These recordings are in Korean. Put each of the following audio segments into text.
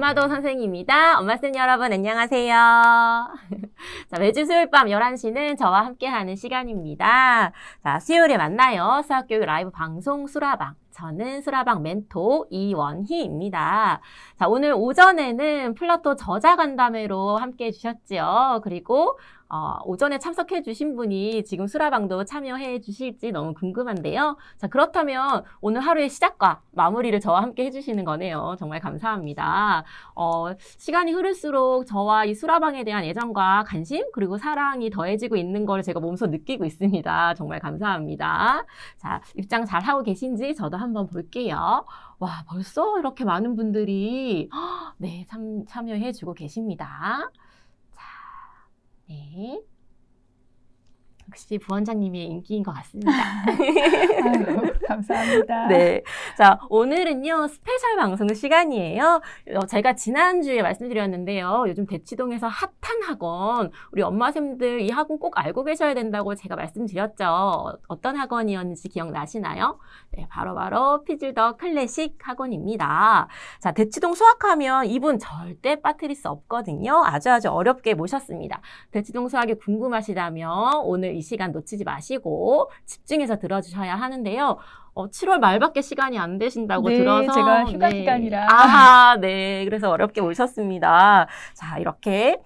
엄마도 선생님입니다. 엄마쌤 여러분 안녕하세요. 자, 매주 수요일 밤 11시는 저와 함께하는 시간입니다. 자, 수요일에 만나요. 수학교육 라이브 방송 수라방. 저는 수라방 멘토 이원희입니다. 자, 오늘 오전에는 플라토 저자간담회로 함께 해주셨지요. 그리고 오전에 참석해 주신 분이 지금 수라방도 참여해 주실지 너무 궁금한데요. 자, 그렇다면 오늘 하루의 시작과 마무리를 저와 함께 해주시는 거네요. 정말 감사합니다. 시간이 흐를수록 저와 이 수라방에 대한 애정과 관심 그리고 사랑이 더해지고 있는 걸 제가 몸소 느끼고 있습니다. 정말 감사합니다. 자, 입장 잘 하고 계신지 저도 한번 볼게요. 와, 벌써 이렇게 많은 분들이 네, 참여해 주고 계십니다. 네. 역시 부원장님이 인기인 것 같습니다. 아유, 감사합니다. 네. 자, 오늘은요, 스페셜 방송 시간이에요. 제가 지난주에 말씀드렸는데요. 요즘 대치동에서 핫한 학원, 우리 엄마쌤들 이 학원 꼭 알고 계셔야 된다고 제가 말씀드렸죠. 어떤 학원이었는지 기억나시나요? 네, 바로 피즐 더 클래식 학원입니다. 자, 대치동 수학하면 이분 절대 빠뜨릴 수 없거든요. 아주 어렵게 모셨습니다. 대치동 수학이 궁금하시다면 오늘 이 시간 놓치지 마시고 집중해서 들어주셔야 하는데요. 7월 말밖에 시간이 안 되신다고 들어서 제가 휴가 기간이라. 네. 그래서 어렵게 오셨습니다. 자, 이렇게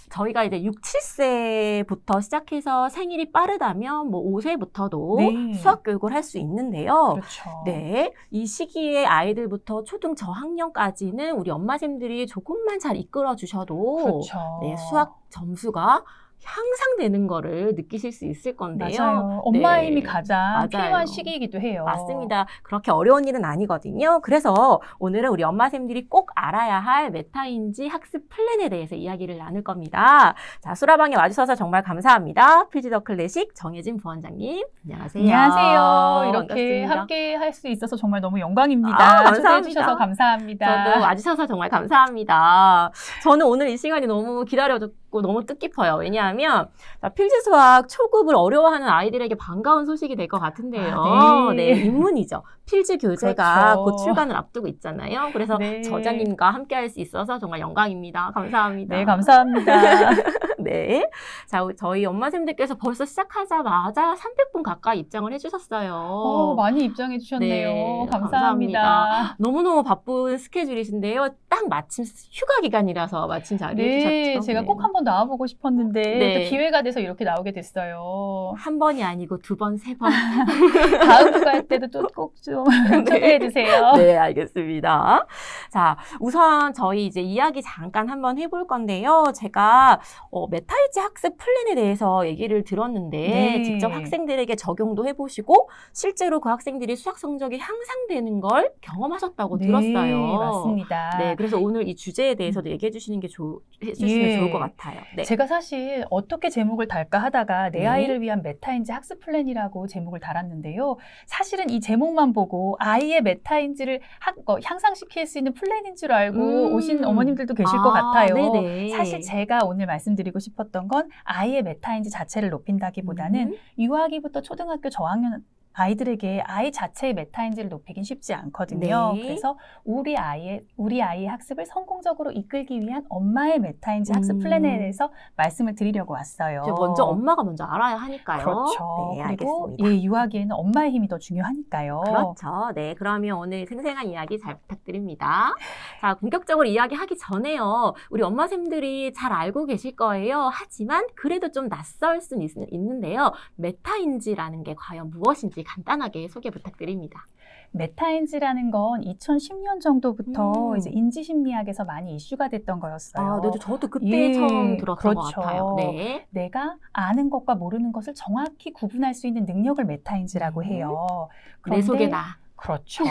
저희가 이제 6, 7세부터 시작해서 생일이 빠르다면 뭐 5세부터도 네. 수학 교육을 할 수 있는데요. 그렇죠. 네. 이 시기에 아이들부터 초등 저학년까지는 우리 엄마쌤들이 조금만 잘 이끌어 주셔도 그렇죠. 네, 수학 점수가 향상되는 거를 느끼실 수 있을 건데요. 맞아요. 엄마의 네. 힘이 가장 맞아요. 필요한 시기이기도 해요. 맞습니다. 그렇게 어려운 일은 아니거든요. 그래서 오늘은 우리 엄마쌤들이 꼭 알아야 할 메타인지 학습 플랜에 대해서 이야기를 나눌 겁니다. 자, 수라방에 와주셔서 정말 감사합니다. 피즐 더 클래식 정혜진 부원장님. 안녕하세요. 안녕하세요. 이렇게 반갑습니다. 함께 할 수 있어서 정말 너무 영광입니다. 감사합니다. 초대해 주셔서 감사합니다. 저도 와주셔서 정말 감사합니다. 저는 오늘 이 시간이 너무 기다려졌고 너무 뜻깊어요. 왜냐하면 필즈 수학 초급을 어려워하는 아이들에게 반가운 소식이 될 것 같은데요. 네, 입문이죠. 필즈 교재가 그렇죠. 곧 출간을 앞두고 있잖아요. 그래서 네. 저자님과 함께 할 수 있어서 정말 영광입니다. 감사합니다. 네, 감사합니다. 네. 자, 저희 엄마쌤들께서 벌써 시작하자마자 300분 가까이 입장을 해주셨어요. 많이 입장해 주셨네요. 네, 감사합니다. 너무너무 바쁜 스케줄이신데요. 딱 마침 휴가 기간이라서 마침 자리해 주셨죠. 네, 제가 꼭 한번 나와보고 싶었는데 네. 또 기회가 돼서 이렇게 나오게 됐어요. 한 번이 아니고 2번, 3번. 다음 휴가 때도 또 꼭 좀 초대해 주세요. 네, 알겠습니다. 자, 우선 저희 이제 이야기 잠깐 한번 해볼 건데요. 제가 메타인지 학습 플랜에 대해서 얘기를 들었는데 네. 직접 학생들에게 적용도 해보시고 실제로 그 학생들이 수학 성적이 향상되는 걸 경험하셨다고 네, 들었어요. 맞습니다. 네, 그래서 오늘 이 주제에 대해서도 얘기해 주시는 게 해주시면 좋을 것 같아요. 네. 제가 사실 어떻게 제목을 달까 하다가 내 네. 아이를 위한 메타인지 학습 플랜이라고 제목을 달았는데요. 사실은 이 제목만 보고 아이의 메타인지를 향상시킬 수 있는 플랜인 줄 알고 오신 어머님들도 계실 것 같아요. 네네. 사실 제가 오늘 말씀드리고 싶었던 건 아이의 메타인지 자체를 높인다기보다는 유아기부터 초등학교 저학년 아이들에게 아이 자체의 메타인지를 높이긴 쉽지 않거든요. 네. 그래서 우리 아이의 학습을 성공적으로 이끌기 위한 엄마의 메타인지 학습 플랜에 대해서 말씀을 드리려고 왔어요. 엄마가 먼저 알아야 하니까요. 그렇죠. 네, 그리고 알겠습니다. 유아기에는 엄마의 힘이 더 중요하니까요. 그렇죠. 네, 그러면 오늘 생생한 이야기 잘 부탁드립니다. 자, 본격적으로 이야기하기 전에요. 우리 엄마쌤들이 잘 알고 계실 거예요. 하지만 그래도 좀 낯설 수는 있는데요. 메타인지라는 게 과연 무엇인지 간단하게 소개 부탁드립니다. 메타인지라는 건 2010년 정도부터 이제 인지심리학에서 많이 이슈가 됐던 거였어요. 네, 저도 그때 처음 들었던 것 같아요. 네. 내가 아는 것과 모르는 것을 정확히 구분할 수 있는 능력을 메타인지라고 해요. 내 속에 나. 그렇죠.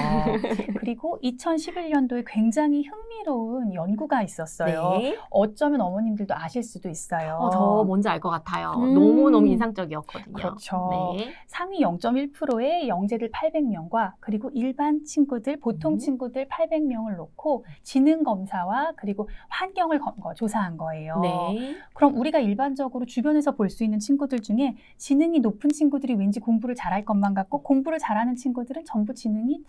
그리고 2011년도에 굉장히 흥미로운 연구가 있었어요. 네. 어쩌면 어머님들도 아실 수도 있어요. 저 뭔지 알 것 같아요. 너무너무 인상적이었거든요. 그렇죠. 네. 상위 0.1%의 영재들 800명과 그리고 일반 친구들, 보통 친구들 800명을 놓고 지능 검사와 그리고 환경을 조사한 거예요. 네. 그럼 우리가 일반적으로 주변에서 볼 수 있는 친구들 중에 지능이 높은 친구들이 왠지 공부를 잘할 것만 같고 공부를 잘하는 친구들은 전부 지능이 지능이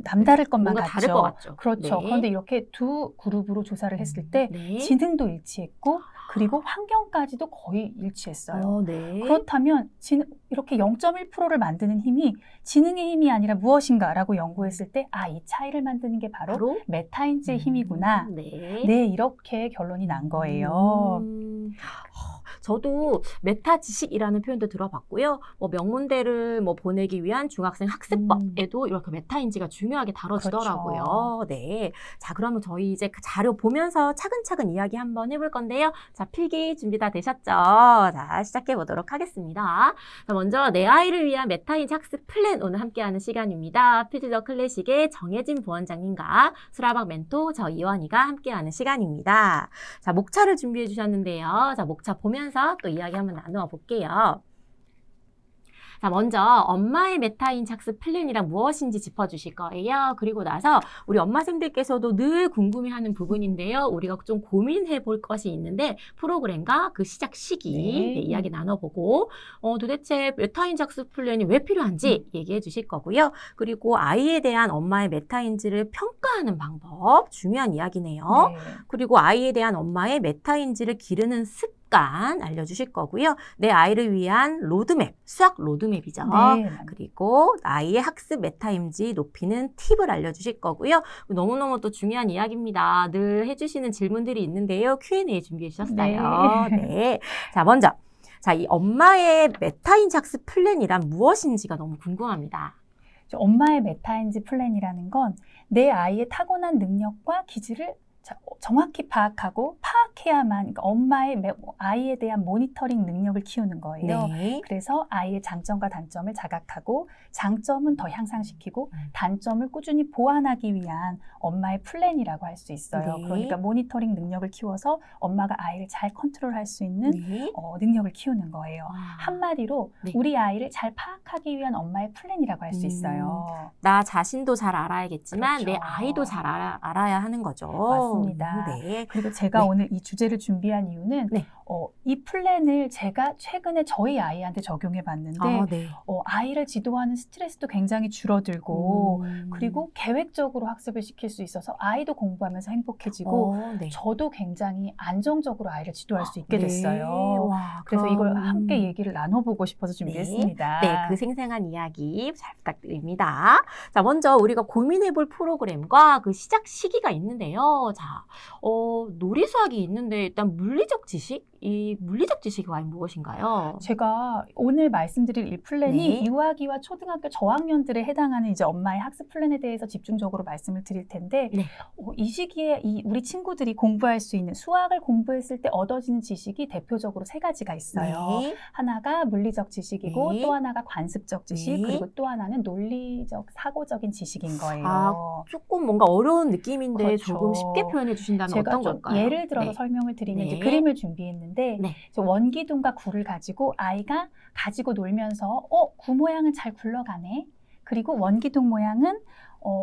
남다를 것만 뭔가 같죠. 다를 것 같죠. 그렇죠. 네. 그런데 이렇게 두 그룹으로 조사를 했을 때 네. 지능도 일치했고 그리고 환경까지도 거의 일치했어요. 네. 그렇다면 이렇게 0.1%를 만드는 힘이 지능의 힘이 아니라 무엇인가라고 연구했을 때 이 차이를 만드는 게 바로 메타인지의 힘이구나. 네, 이렇게 결론이 난 거예요. 저도 메타 지식이라는 표현도 들어봤고요. 뭐 명문대를 보내기 위한 중학생 학습법에도 이렇게 메타인지가 중요하게 다뤄지더라고요. 그렇죠. 네. 자, 그러면 저희 이제 그 자료 보면서 차근차근 이야기 한번 해볼 건데요. 자, 필기 준비 다 되셨죠? 자, 시작해 보도록 하겠습니다. 자, 먼저 내 아이를 위한 메타인지 학습 플랜 오늘 함께하는 시간입니다. 필드 더 클래식의 정혜진 부원장님과 수라박 멘토 저 이원희가 함께하는 시간입니다. 자, 목차를 준비해 주셨는데요. 자, 목차 보면서 또 이야기 한번 나누어 볼게요. 자, 먼저 엄마의 메타인지 학습 플랜이란 무엇인지 짚어주실 거예요. 그리고 나서 우리 엄마쌤들께서도 늘 궁금해하는 부분인데요. 우리가 좀 고민해 볼 것이 있는데 프로그램과 그 시작 시기 네, 이야기 나눠보고 도대체 메타인지 학습 플랜이 왜 필요한지 얘기해 주실 거고요. 그리고 아이에 대한 엄마의 메타인지를 평가하는 방법 중요한 이야기네요. 네. 그리고 아이에 대한 엄마의 메타인지를 기르는 습관 알려주실 거고요. 내 아이를 위한 로드맵, 수학 로드맵이죠. 네. 그리고 아이의 학습 메타인지 높이는 팁을 알려주실 거고요. 너무너무 또 중요한 이야기입니다. 늘 해주시는 질문들이 있는데요. Q&A 준비해 주셨어요. 네. 네. 자, 먼저. 자, 이 엄마의 메타인지 학습 플랜이란 무엇인지가 너무 궁금합니다. 엄마의 메타인지 플랜이라는 건 내 아이의 타고난 능력과 기질을 정확히 파악해야만 그러니까 엄마의 아이에 대한 모니터링 능력을 키우는 거예요. 네. 그래서 아이의 장점과 단점을 자각하고 장점은 더 향상시키고 단점을 꾸준히 보완하기 위한 엄마의 플랜이라고 할 수 있어요. 네. 그러니까 모니터링 능력을 키워서 엄마가 아이를 잘 컨트롤할 수 있는 네. 능력을 키우는 거예요. 한마디로 네. 우리 아이를 잘 파악하기 위한 엄마의 플랜이라고 할 수 있어요. 나 자신도 잘 알아야겠지만 그렇죠. 내 아이도 잘 알아야 하는 거죠. 맞습니다. 네. 그리고 제가 오늘 이 주제를 준비한 이유는 이 플랜을 제가 최근에 저희 아이한테 적용해 봤는데 아이를 지도하는 스트레스도 굉장히 줄어들고 그리고 계획적으로 학습을 시킬 수 있어서 아이도 공부하면서 행복해지고 저도 굉장히 안정적으로 아이를 지도할 수 있게 됐어요. 와, 그래서 이걸 함께 얘기를 나눠보고 싶어서 준비했습니다. 네, 그 생생한 이야기 잘 부탁드립니다. 자, 먼저 우리가 고민해 볼 프로그램과 그 시작 시기가 있는데요. 자, 놀이수학이 있는데 일단 물리적 지식? 이 물리적 지식이 과연 무엇인가요? 제가 오늘 말씀드릴 이 플랜이 유아기와 초등학교 저학년들에 해당하는 이제 엄마의 학습 플랜에 대해서 집중적으로 말씀을 드릴 텐데 이 시기에 우리 친구들이 공부할 수 있는 수학을 공부했을 때 얻어지는 지식이 대표적으로 3가지가 있어요. 하나가 물리적 지식이고 또 하나가 관습적 지식 그리고 또 하나는 논리적 사고적인 지식인 거예요. 조금 뭔가 어려운 느낌인데 그렇죠. 조금 쉽게 표현해 주신다면 어떤 걸까요? 예를 들어서 설명을 드리면 이제 그림을 준비했는데 원기둥과 굴을 가지고 아이가 가지고 놀면서 구 모양은 잘 굴러가네. 그리고 원기둥 모양은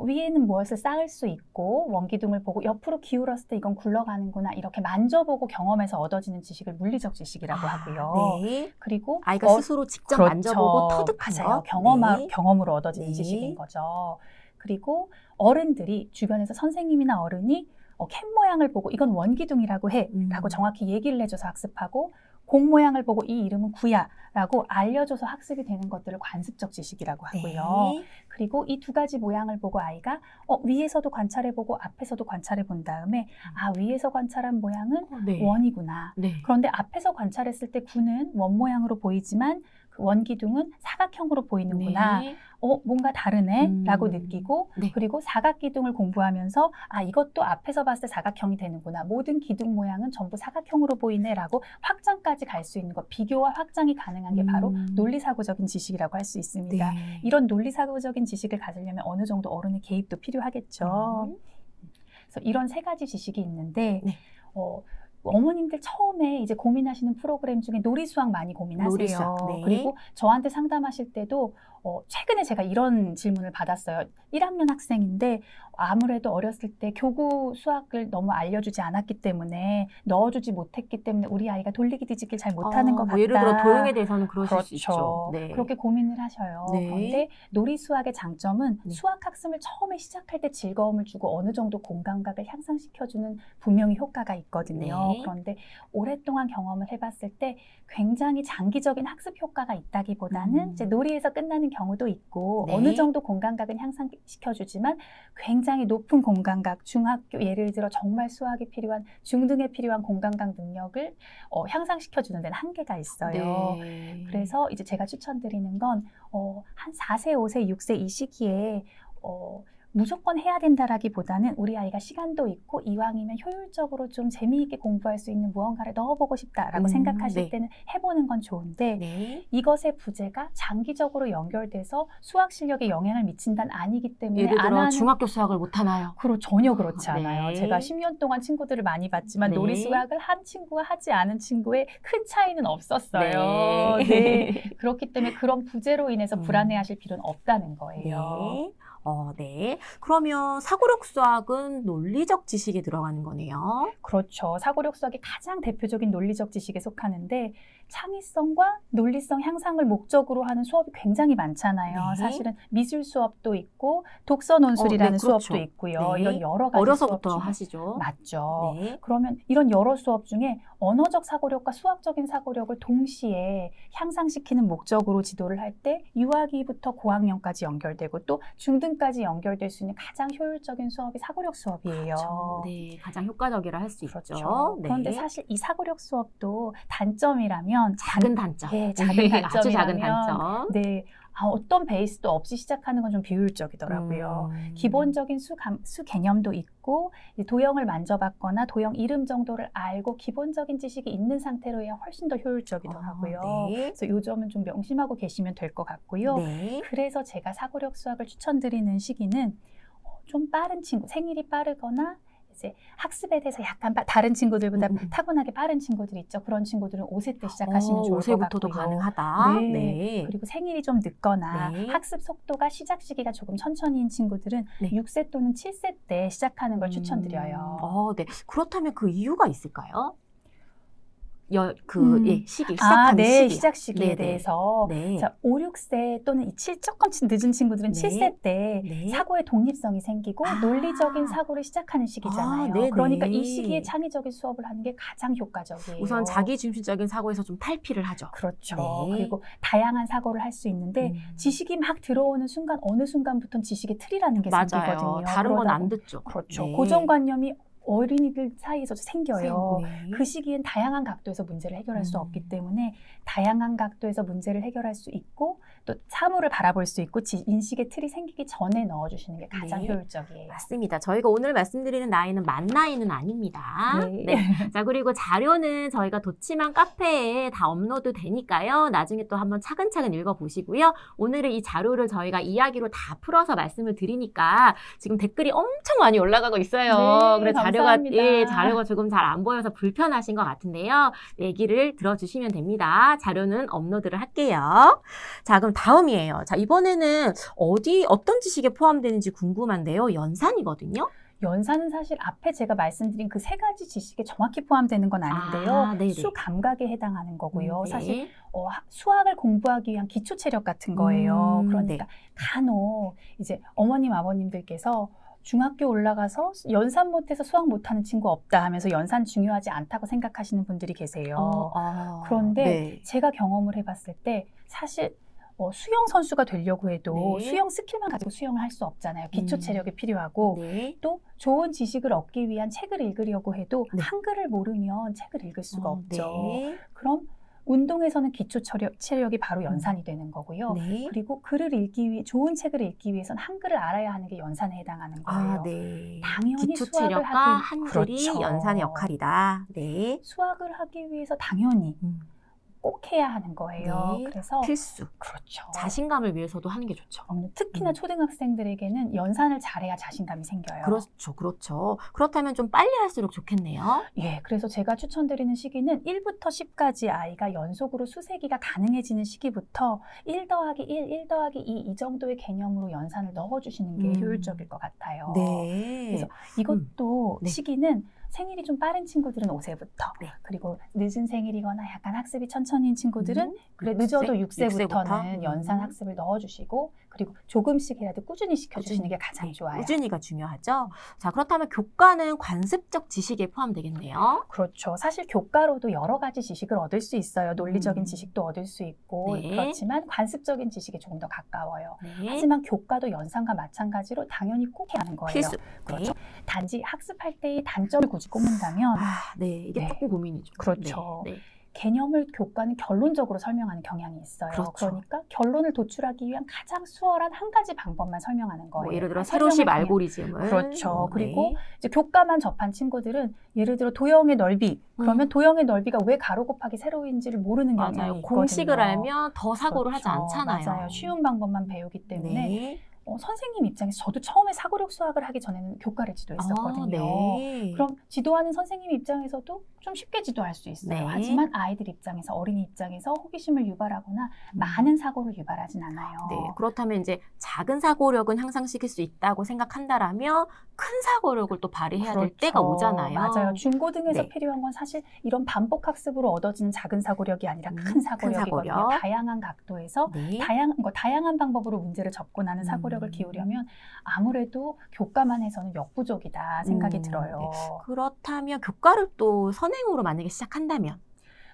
위에는 무엇을 쌓을 수 있고 원기둥을 보고 옆으로 기울었을 때 이건 굴러가는구나 이렇게 만져보고 경험해서 얻어지는 지식을 물리적 지식이라고 하고요. 그리고 아이가 스스로 직접 만져보고 터득하죠. 경험으로 얻어지는 지식인 거죠. 그리고 어른들이 주변에서 선생님이나 어른이 캔 모양을 보고 이건 원기둥이라고 해 라고 정확히 얘기를 해줘서 학습하고 공 모양을 보고 이 이름은 구야 라고 알려줘서 학습이 되는 것들을 관습적 지식이라고 하고요. 그리고 이 2가지 모양을 보고 아이가 위에서도 관찰해보고 앞에서도 관찰해본 다음에 위에서 관찰한 모양은 원이구나. 그런데 앞에서 관찰했을 때 구는 원 모양으로 보이지만 그 원기둥은 사각형으로 보이는구나. 뭔가 다르네 라고 느끼고 그리고 사각기둥을 공부하면서 이것도 앞에서 봤을 때 사각형이 되는구나. 모든 기둥 모양은 전부 사각형으로 보이네 라고 확장까지 갈 수 있는 것. 비교와 확장이 가능한 게 바로 논리사고적인 지식이라고 할 수 있습니다. 이런 논리사고적인 지식을 가지려면 어느 정도 어른의 개입도 필요하겠죠. 그래서 이런 3가지 지식이 있는데 어머님들 처음에 이제 고민하시는 프로그램 중에 놀이수학 많이 고민하세요. 그리고 저한테 상담하실 때도 최근에 제가 이런 질문을 받았어요. 1학년 학생인데 아무래도 어렸을 때 교구 수학을 너무 알려주지 않았기 때문에 넣어주지 못했기 때문에 우리 아이가 돌리기 뒤집기를 잘 못하는 것 같다. 예를 들어 도형에 대해서는 그러실 그렇죠. 수 있죠. 네. 그렇게 고민을 하셔요. 네. 그런데 놀이 수학의 장점은 네. 수학 학습을 처음에 시작할 때 즐거움을 주고 어느 정도 공감각을 향상시켜주는 분명히 효과가 있거든요. 네. 그런데 오랫동안 경험을 해봤을 때 굉장히 장기적인 학습 효과가 있다기보다는 이제 놀이에서 끝나는 경우도 있고 네. 어느 정도 공감각은 향상시켜주지만 굉장히 높은 공감각, 중학교 예를 들어 정말 수학이 필요한 중등에 필요한 공감각 능력을 향상시켜주는 데는 한계가 있어요. 네. 그래서 이제 제가 추천드리는 건 한 4세, 5세, 6세 이 시기에 무조건 해야 된다라기보다는 우리 아이가 시간도 있고 이왕이면 효율적으로 좀 재미있게 공부할 수 있는 무언가를 넣어보고 싶다라고 생각하실 네. 때는 해보는 건 좋은데 네. 이것의 부재가 장기적으로 연결돼서 수학 실력에 영향을 미친다는 아니기 때문에 예를 안 들어 하는 중학교 수학을 못하나요? 전혀 그렇지 네. 않아요. 제가 10년 동안 친구들을 많이 봤지만 네. 놀이 수학을 한 친구와 하지 않은 친구의 큰 차이는 없었어요. 네. 네. 그렇기 때문에 그런 부재로 인해서 불안해하실 필요는 없다는 거예요. 네. 네. 그러면 사고력 수학은 논리적 지식에 들어가는 거네요. 그렇죠. 사고력 수학이 가장 대표적인 논리적 지식에 속하는데 창의성과 논리성 향상을 목적으로 하는 수업이 굉장히 많잖아요. 네. 사실은 미술 수업도 있고 독서 논술이라는 네, 그렇죠. 수업도 있고요. 네. 이런 여러 가지 어려서부터 수업 중에 하시죠. 맞죠. 네. 그러면 이런 여러 수업 중에 언어적 사고력과 수학적인 사고력을 동시에 향상시키는 목적으로 지도를 할 때 유아기부터 고학년까지 연결되고 또 중등까지 연결될 수 있는 가장 효율적인 수업이 사고력 수업이에요. 그렇죠. 네, 가장 효과적이라 할 수 그렇죠. 있죠. 네. 그런데 사실 이 사고력 수업도 단점이라면 작은 단점. 네, 작은 아주 작은 단점이라면 단점. 네, 어떤 베이스도 없이 시작하는 건 좀 비효율적이더라고요. 기본적인 수 개념도 있고 도형을 만져봤거나 도형 이름 정도를 알고 기본적인 지식이 있는 상태로 해야 훨씬 더 효율적이더라고요. 네. 그래서 이 점은 좀 명심하고 계시면 될 것 같고요. 네. 그래서 제가 사고력 수학을 추천드리는 시기는 좀 빠른 친구, 생일이 빠르거나 이제 학습에 대해서 약간 다른 친구들보다 타고나게 빠른 친구들 있죠. 그런 친구들은 5세 때 시작하시면 좋을 것 같고요. 5세부터도 가능하다. 네. 네. 그리고 생일이 좀 늦거나 네. 학습 속도가 시작 시기가 조금 천천히인 친구들은 네. 6세 또는 7세 때 시작하는 걸 추천드려요. 네. 그렇다면 그 이유가 있을까요? 시기, 아, 시작하는 네, 시기. 시작 시기에 네네. 대해서. 네. 자, 5, 6세 또는 조금 늦은 친구들은 네. 7세 때 네. 사고의 독립성이 생기고 논리적인 사고를 시작하는 시기잖아요. 네네. 그러니까 이 시기에 창의적인 수업을 하는 게 가장 효과적이에요. 우선 자기 중심적인 사고에서 좀 탈피를 하죠. 그렇죠. 네. 그리고 다양한 사고를 할 수 있는데 지식이 막 들어오는 순간 어느 순간부터는 지식의 틀이라는 게 맞아요. 생기거든요. 다른 건 그러다 안 듣죠. 그렇죠. 네. 고정관념이 어린이들 사이에서도 생겨요. 네. 그 시기엔 다양한 각도에서 문제를 해결할 수 없기 때문에 다양한 각도에서 문제를 해결할 수 있고 또 사물을 바라볼 수 있고 인식의 틀이 생기기 전에 넣어주시는 게 가장 네. 효율적이에요. 맞습니다. 저희가 오늘 말씀드리는 나이는 만 나이는 아닙니다. 네. 자, 그리고 자료는 저희가 도치만 카페에 다 업로드 되니까요. 나중에 또 한번 차근차근 읽어보시고요. 오늘은 이 자료를 저희가 이야기로 다 풀어서 말씀을 드리니까 지금 댓글이 엄청 많이 올라가고 있어요. 네, 그래서 감사합니다. 자료가 조금 잘 안 보여서 불편하신 것 같은데요. 얘기를 들어주시면 됩니다. 자료는 업로드를 할게요. 자, 그럼 다음이에요. 자, 이번에는 어떤 지식에 포함되는지 궁금한데요. 연산이거든요. 연산은 사실 앞에 제가 말씀드린 그 세 가지 지식에 정확히 포함되는 건 아닌데요. 수 감각에 해당하는 거고요. 네. 사실 수학을 공부하기 위한 기초 체력 같은 거예요. 그러니까 네. 간혹 이제 어머님 아버님들께서 중학교 올라가서 연산 못해서 수학 못하는 친구 없다 하면서 연산 중요하지 않다고 생각하시는 분들이 계세요. 그런데 네. 제가 경험을 해봤을 때 사실 수영 선수가 되려고 해도 네. 수영 스킬만 가지고 수영을 할 수 없잖아요. 기초 체력이 필요하고 네. 또 좋은 지식을 얻기 위한 책을 읽으려고 해도 네. 한글을 모르면 책을 읽을 수가 없죠. 네. 그럼 운동에서는 기초 체력이 바로 연산이 되는 거고요. 네. 그리고 글을 읽기 위해 좋은 책을 읽기 위해서는 한글을 알아야 하는 게 연산에 해당하는 거예요. 네. 당연히 기초 수학을 체력과 한글이 그렇죠. 연산의 역할이다. 네. 수학을 하기 위해서 당연히 꼭 해야 하는 거예요. 네. 그래서 필수. 그렇죠. 자신감을 위해서도 하는 게 좋죠. 특히나 초등학생들에게는 연산을 잘해야 자신감이 생겨요. 그렇죠, 그렇죠. 그렇다면 좀 빨리 할수록 좋겠네요. 예, 그래서 제가 추천드리는 시기는 1부터 10까지 아이가 연속으로 수세기가 가능해지는 시기부터 1 더하기 1, 1 더하기 2 이 정도의 개념으로 연산을 넣어주시는 게 효율적일 것 같아요. 네. 그래서 이것도 네. 시기는 생일이 좀 빠른 친구들은 5세부터 네. 그리고 늦은 생일이거나 약간 학습이 천천히인 친구들은 그래 늦어도 6세부터는 연산 학습을 넣어주시고 그리고 조금씩이라도 꾸준히 시켜주시는 게 가장 좋아요. 꾸준히가 중요하죠. 자, 그렇다면 교과는 관습적 지식에 포함되겠네요. 그렇죠. 사실 교과로도 여러 가지 지식을 얻을 수 있어요. 논리적인 지식도 얻을 수 있고 네. 그렇지만 관습적인 지식에 조금 더 가까워요. 네. 하지만 교과도 연산과 마찬가지로 당연히 꼭 해야 하는 거예요. 필수. 그렇죠. 단지 학습할 때의 단점을 굳이 꼽는다면 네, 이게 네. 조금 고민이죠. 그렇죠. 네. 네. 개념을 교과는 결론적으로 설명하는 경향이 있어요. 그렇죠. 그러니까 결론을 도출하기 위한 가장 수월한 한 가지 방법만 설명하는 거예요. 뭐 예를 들어 세로식 알고리즘을. 그렇죠. 그리고 이제 교과만 접한 친구들은 예를 들어 도형의 넓이 그러면 도형의 넓이가 왜 가로 곱하기 세로인지를 모르는 경향이 맞아요. 있거든요. 공식을 알면 더 사고를 그렇죠. 하지 않잖아요. 맞아요. 쉬운 방법만 배우기 때문에 네. 선생님 입장에서 저도 처음에 사고력 수학을 하기 전에는 교과를 지도했었거든요. 네. 그럼 지도하는 선생님 입장에서도 좀 쉽게 지도할 수 있어요. 네. 하지만 아이들 입장에서 어린이 입장에서 호기심을 유발하거나 많은 사고를 유발하진 않아요. 네, 그렇다면 이제 작은 사고력은 향상시킬 수 있다고 생각한다라면 큰 사고력을 또 발휘해야 될 그렇죠. 때가 오잖아요. 맞아요. 중고등에서 네. 필요한 건 사실 이런 반복 학습으로 얻어지는 작은 사고력이 아니라 큰 사고력이거든요. 사고력. 다양한 각도에서 네. 다양한 방법으로 문제를 접근하는 사고력을 기울이려면 아무래도 교과만 해서는 역부족이다 생각이 들어요. 네. 그렇다면 교과를 또 선행으로 만약에 시작한다면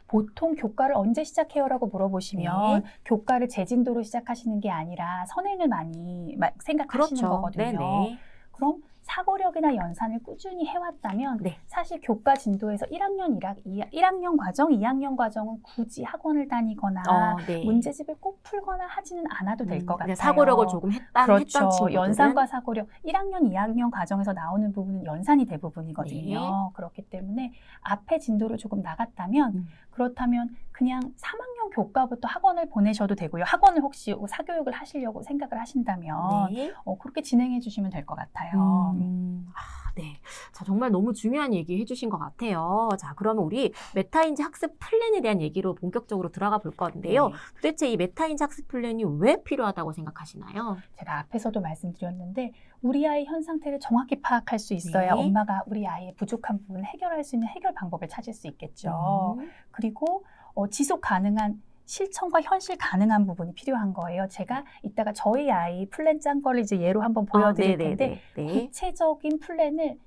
보통 교과를 언제 시작해요라고 물어보시면 교과를 재진도로 시작하시는 게 아니라 선행을 많이 생각하시는 그렇죠. 거거든요. 네네. 그럼 사고력이나 연산을 꾸준히 해왔다면 네. 사실 교과 진도에서 1학년 과정, 2학년 과정은 굳이 학원을 다니거나 네. 문제집을 꼭 풀거나 하지는 않아도 될 것 같아요. 사고력을 조금 했던 그렇죠. 친구들은 연산과 사고력 1학년, 2학년 과정에서 나오는 부분은 연산이 대부분이거든요. 네. 그렇기 때문에 앞에 진도를 조금 나갔다면 그렇다면 그냥 3학년 교과부터 학원을 보내셔도 되고요. 학원을 혹시 사교육을 하시려고 생각을 하신다면 네. 그렇게 진행해 주시면 될 것 같아요. 네. 자, 정말 너무 중요한 얘기 해주신 것 같아요. 자, 그러면 우리 메타인지 학습 플랜에 대한 얘기로 본격적으로 들어가 볼 건데요. 네. 도대체 이 메타인지 학습 플랜이 왜 필요하다고 생각하시나요? 제가 앞에서도 말씀드렸는데 우리 아이 현 상태를 정확히 파악할 수 있어야 네. 엄마가 우리 아이의 부족한 부분을 해결할 수 있는 해결 방법을 찾을 수 있겠죠. 그리고 지속 가능한 실천과 현실 가능한 부분이 필요한 거예요. 제가 이따가 저희 아이 플랜 짠 거를 이제 예로 한번 보여드릴 텐데 구체적인 플랜을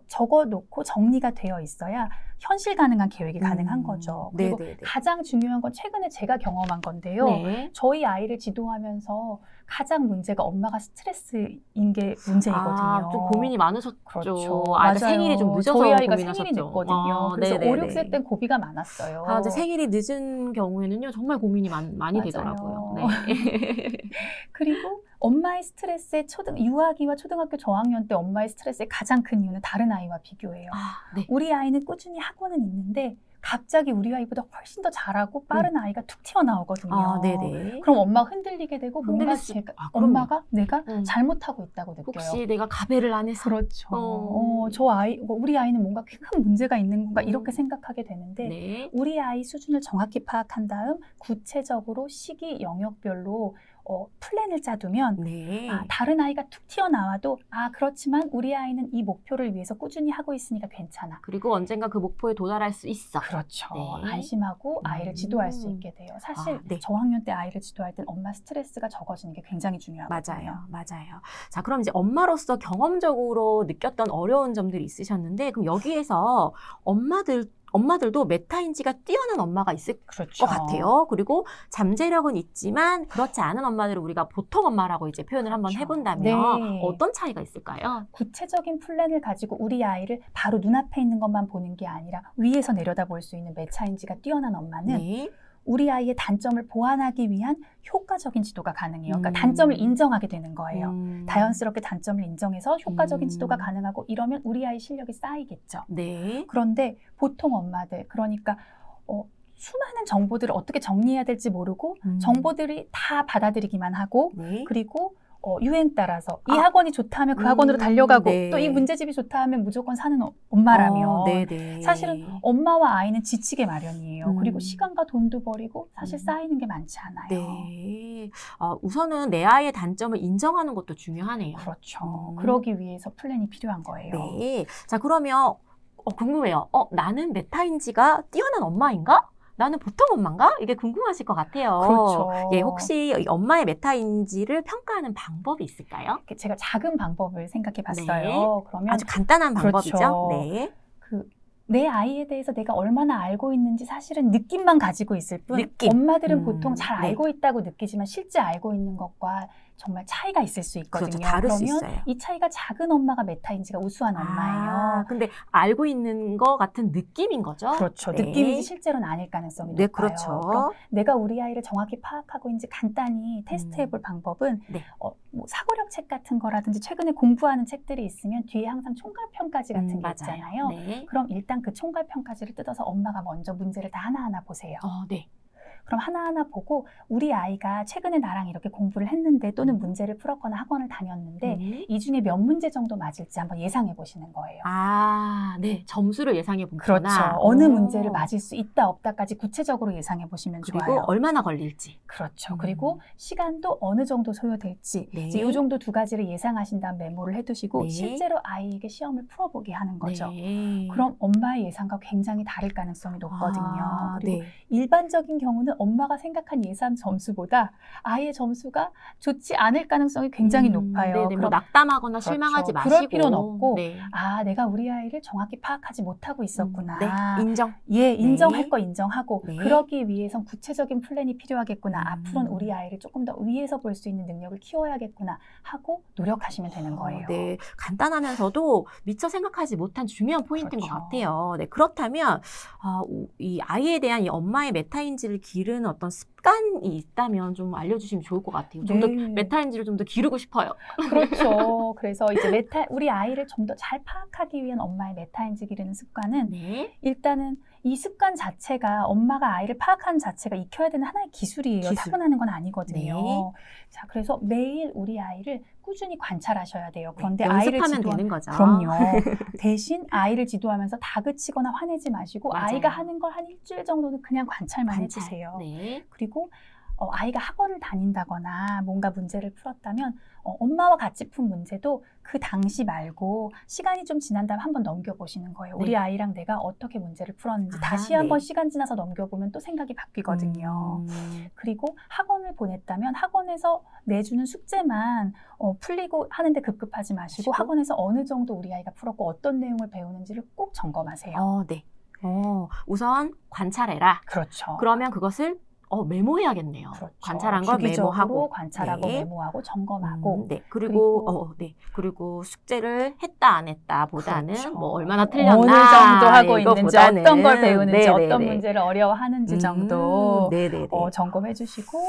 적어놓고 정리가 되어 있어야 현실 가능한 계획이 가능한 거죠. 그리고 가장 중요한 건 최근에 제가 경험한 건데요. 네. 저희 아이를 지도하면서 가장 문제가 엄마가 스트레스인 게 문제이거든요. 좀 고민이 많으셨죠. 그렇죠. 아이가 생일이 좀 늦어서 저희 아이가 고민하셨죠. 생일이 늦거든요. 그래서 5, 6세 땐 고비가 많았어요. 이제 생일이 늦은 경우에는요. 정말 고민이 많이 맞아요. 되더라고요. 네. 그리고 엄마의 스트레스의 유아기와 초등학교 저학년 때 엄마의 스트레스의 가장 큰 이유는 다른 아이와 비교예요. 네. 우리 아이는 꾸준히 학원은 있는데 갑자기 우리 아이보다 훨씬 더 잘하고 빠른 아이가 툭 튀어나오거든요. 네네. 그럼 엄마가 흔들리게 되고 뭔가 엄마가 내가 잘못하고 있다고 느껴요. 혹시 내가 가배를 안 해서. 그렇죠. 우리 아이는 뭔가 큰 문제가 있는 건가 이렇게 생각하게 되는데 우리 아이 수준을 정확히 파악한 다음 구체적으로 시기 영역별로 플랜을 짜두면 다른 아이가 툭 튀어나와도 그렇지만 우리 아이는 이 목표를 위해서 꾸준히 하고 있으니까 괜찮아. 그리고 언젠가 그 목표에 도달할 수 있어. 그렇죠. 안심하고 아이를 지도할 수 있게 돼요. 사실 저학년 때 아이를 지도할 땐 엄마 스트레스가 적어지는 게 굉장히 중요하거든요. 맞아요. 자, 그럼 이제 엄마로서 경험적으로 느꼈던 어려운 점들이 있으셨는데 그럼 여기에서 엄마들도 메타인지가 뛰어난 엄마가 있을 것 같아요. 그리고 잠재력은 있지만 그렇지 않은 엄마들을 우리가 보통 엄마라고 이제 표현을 한번 해본다면 어떤 차이가 있을까요? 구체적인 플랜을 가지고 우리 아이를 바로 눈앞에 있는 것만 보는 게 아니라 위에서 내려다볼 수 있는 메타인지가 뛰어난 엄마는 우리 아이의 단점을 보완하기 위한 효과적인 지도가 가능해요. 그러니까 단점을 인정하게 되는 거예요. 자연스럽게 단점을 인정해서 효과적인 지도가 가능하고 이러면 우리 아이 실력이 쌓이겠죠. 그런데 보통 엄마들, 그러니까 수많은 정보들을 어떻게 정리해야 될지 모르고 정보들이 다 받아들이기만 하고 네. 그리고 유행 따라서 이 학원이 좋다 하면 그 학원으로 달려가고 네. 또 이 문제집이 좋다 하면 무조건 사는 엄마라면 네네. 사실은 엄마와 아이는 지치게 마련이에요. 그리고 시간과 돈도 버리고 사실 쌓이는 게 많지 않아요. 네. 우선은 내 아이의 단점을 인정하는 것도 중요하네요. 그렇죠. 그러기 위해서 플랜이 필요한 거예요. 네. 자, 그러면 궁금해요. 나는 메타인지가 뛰어난 엄마인가? 나는 보통 엄마인가? 이게 궁금하실 것 같아요. 그렇죠. 예, 혹시 엄마의 메타인지를 평가하는 방법이 있을까요? 제가 작은 방법을 생각해 봤어요. 네. 그러면 아주 간단한 방법이죠. 그렇죠. 네. 내 아이에 대해서 내가 얼마나 알고 있는지 사실은 느낌만 가지고 있을 뿐 느낌. 엄마들은 보통 잘 네. 알고 있다고 느끼지만 실제 알고 있는 것과 정말 차이가 있을 수 있거든요. 그렇죠. 다를 수 그러면 있어요. 이 차이가 작은 엄마가 메타인지가 우수한 엄마예요. 근데 알고 있는 것 같은 느낌인 거죠? 그렇죠. 네. 느낌인지 실제로는 아닐 가능성이 네, 높아요. 그렇죠. 그럼 내가 우리 아이를 정확히 파악하고 이제 간단히 테스트해 볼 방법은 네. 뭐 사고력 책 같은 거라든지 최근에 공부하는 책들이 있으면 뒤에 항상 총괄평가지 같은 게 맞아요. 있잖아요. 네. 그럼 일단 그 총괄평가지를 뜯어서 엄마가 먼저 문제를 다 하나하나 보세요. 네. 그럼 하나하나 보고 우리 아이가 최근에 나랑 이렇게 공부를 했는데 또는 문제를 풀었거나 학원을 다녔는데 이 중에 몇 문제 정도 맞을지 한번 예상해 보시는 거예요. 네. 점수를 예상해 보거나. 그렇죠. 어느 문제를 맞을 수 있다 없다까지 구체적으로 예상해 보시면 그리고 좋아요. 얼마나 걸릴지. 그렇죠. 그리고 시간도 어느 정도 소요될지 네. 이제 이 정도 두 가지를 예상하신 다음 메모를 해두시고 네. 실제로 아이에게 시험을 풀어보게 하는 거죠. 네. 그럼 엄마의 예상과 굉장히 다를 가능성이 높거든요. 그리고 네. 일반적인 경우는 엄마가 생각한 예상 점수보다 아이의 점수가 좋지 않을 가능성이 굉장히 높아요. 네네. 뭐 낙담하거나 그렇죠. 실망하지 마시고. 그럴 필요는 없고 네. 내가 우리 아이를 정확히 파악하지 못하고 있었구나. 네. 인정. 예, 인정할 네. 거 인정하고 네. 그러기 위해선 구체적인 플랜이 필요하겠구나. 앞으로는 우리 아이를 조금 더 위에서 볼 수 있는 능력을 키워야겠구나 하고 노력하시면 되는 거예요. 네. 간단하면서도 미처 생각하지 못한 중요한 포인트인 그렇죠. 것 같아요. 네. 그렇다면 이 아이에 대한 이 엄마의 메타인지를 기르는 어떤 습관이 있다면 좀 알려주시면 좋을 것 같아요. 좀 더 네. 메타인지를 좀 더 기르고 싶어요. 그렇죠. 그래서 이제 우리 아이를 좀 더 잘 파악하기 위한 엄마의 메타인지 기르는 습관은 네. 일단은 이 습관 자체가 엄마가 아이를 파악하는 자체가 익혀야 되는 하나의 기술이에요. 기술. 타고나는 건 아니거든요. 네. 자, 그래서 매일 우리 아이를 꾸준히 관찰하셔야 돼요. 그런데 연습하면 되는 거죠. 그럼요. 대신 아이를 지도하면서 다그치거나 화내지 마시고 맞아요. 아이가 하는 걸 한 일주일 정도는 그냥 관찰만 해주세요. 네. 그리고 아이가 학원을 다닌다거나 뭔가 문제를 풀었다면 엄마와 같이 푼 문제도 그 당시 말고 시간이 좀 지난 다음 한번 넘겨보시는 거예요. 네. 우리 아이랑 내가 어떻게 문제를 풀었는지 다시 네. 한번 시간 지나서 넘겨보면 또 생각이 바뀌거든요. 그리고 학원을 보냈다면 학원에서 내주는 숙제만 풀리고 하는데 급급하지 마시고 학원에서 어느 정도 우리 아이가 풀었고 어떤 내용을 배우는지를 꼭 점검하세요. 네. 우선 관찰해라. 그렇죠. 그러면 그것을 메모해야겠네요. 그렇죠. 관찰한 걸 주기적으로 메모하고 관찰하고 네. 메모하고 점검하고 네. 그리고 숙제를 했다 안 했다 보다는 그렇죠. 뭐 얼마나 틀렸나 어느 정도 하고 있는지 이거보다는 어떤 걸 배우는지 네네네. 어떤 문제를 어려워하는지 정도 네네네. 점검해 주시고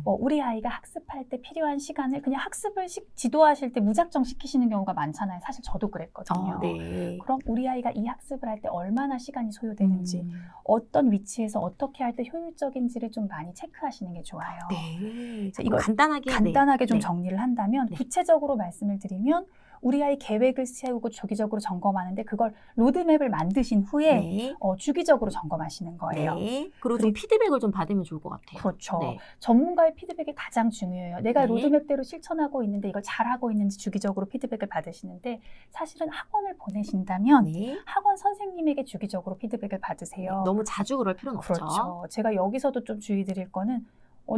우리 아이가 학습할 때 필요한 시간을 그냥 학습을 지도하실 때 무작정 시키시는 경우가 많잖아요. 사실 저도 그랬거든요. 네. 그럼 우리 아이가 이 학습을 할 때 얼마나 시간이 소요되는지 어떤 위치에서 어떻게 할 때 효율적인지를 좀 많이 체크하시는 게 좋아요. 네. 이거 간단하게 좀 네. 정리를 한다면 네. 구체적으로 말씀을 드리면 우리 아이 계획을 세우고 주기적으로 점검하는데 그걸 로드맵을 만드신 후에 네. 주기적으로 점검하시는 거예요. 네. 그리고 좀 피드백을 좀 받으면 좋을 것 같아요. 그렇죠. 네. 전문가의 피드백이 가장 중요해요. 내가 네. 로드맵대로 실천하고 있는데 이걸 잘하고 있는지 주기적으로 피드백을 받으시는데 사실은 학원을 보내신다면 네. 학원 선생님에게 주기적으로 피드백을 받으세요. 너무 자주 그럴 필요는 없죠. 그렇죠. 제가 여기서도 좀 주의 드릴 거는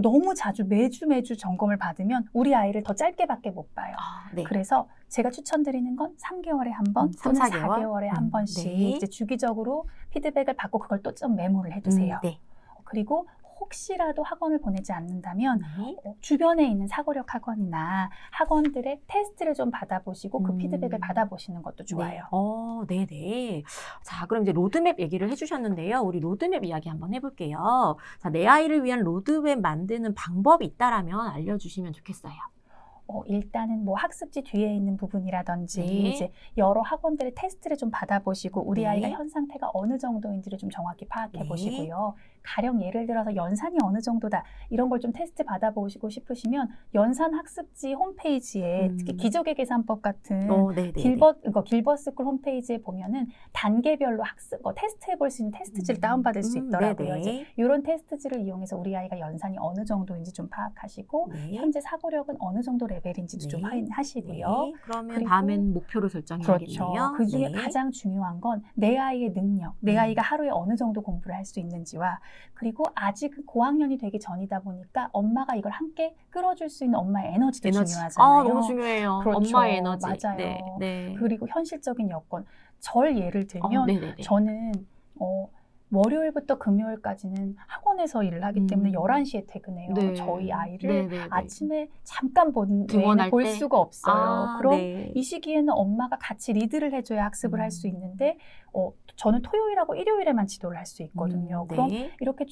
너무 자주 매주 점검을 받으면 우리 아이를 더 짧게밖에 못 봐요. 네. 그래서 제가 추천드리는 건 3개월에 한 번, 3, 또는 4개월? 4개월에 한 번씩 네. 이제 주기적으로 피드백을 받고 그걸 또 좀 메모를 해두세요. 네. 그리고 혹시라도 학원을 보내지 않는다면 네. 주변에 있는 사고력 학원이나 학원들의 테스트를 좀 받아보시고 그 피드백을 받아보시는 것도 좋아요. 네. 네네. 자, 그럼 이제 로드맵 얘기를 해주셨는데요. 우리 로드맵 이야기 한번 해볼게요. 자, 내 아이를 위한 로드맵 만드는 방법이 있다라면 알려주시면 좋겠어요. 일단은 뭐 학습지 뒤에 있는 부분이라든지 네. 이제 여러 학원들의 테스트를 좀 받아보시고 우리 네. 아이가 현 상태가 어느 정도인지를 좀 정확히 파악해 네. 보시고요. 가령 예를 들어서 연산이 어느 정도다 이런 걸 좀 테스트 받아보시고 싶으시면 연산 학습지 홈페이지에 특히 기적의 계산법 같은 길버스쿨 홈페이지에 보면은 단계별로 학습 테스트해볼 수 있는 테스트지를 다운받을 수 있더라고요. 이제 이런 테스트지를 이용해서 우리 아이가 연산이 어느 정도인지 좀 파악하시고 현재 사고력은 어느 정도 레벨인지도 좀 확인하시고요. 그러면 다음엔 목표를 설정해야겠네요. 그렇죠. 그 중에 가장 중요한 건 내 아이의 능력, 내 아이가 하루에 어느 정도 공부를 할 수 있는지와 그리고 아직 고학년이 되기 전이다 보니까 엄마가 이걸 함께 끌어줄 수 있는 엄마의 에너지도 중요하잖아요. 너무 중요해요. 그렇죠. 엄마의 에너지. 맞아요. 그리고 현실적인 여건. 절 예를 들면 저는 월요일부터 금요일까지는 학원에서 일을 하기 때문에 11시에 퇴근해요. 저희 아이를 아침에 잠깐 외에는 볼 수가 없어요. 그럼 이 시기에는 엄마가 같이 리드를 해줘야 학습을 할 수 있는데 저는 토요일하고 일요일에만 지도를 할 수 있거든요. 그럼 이렇게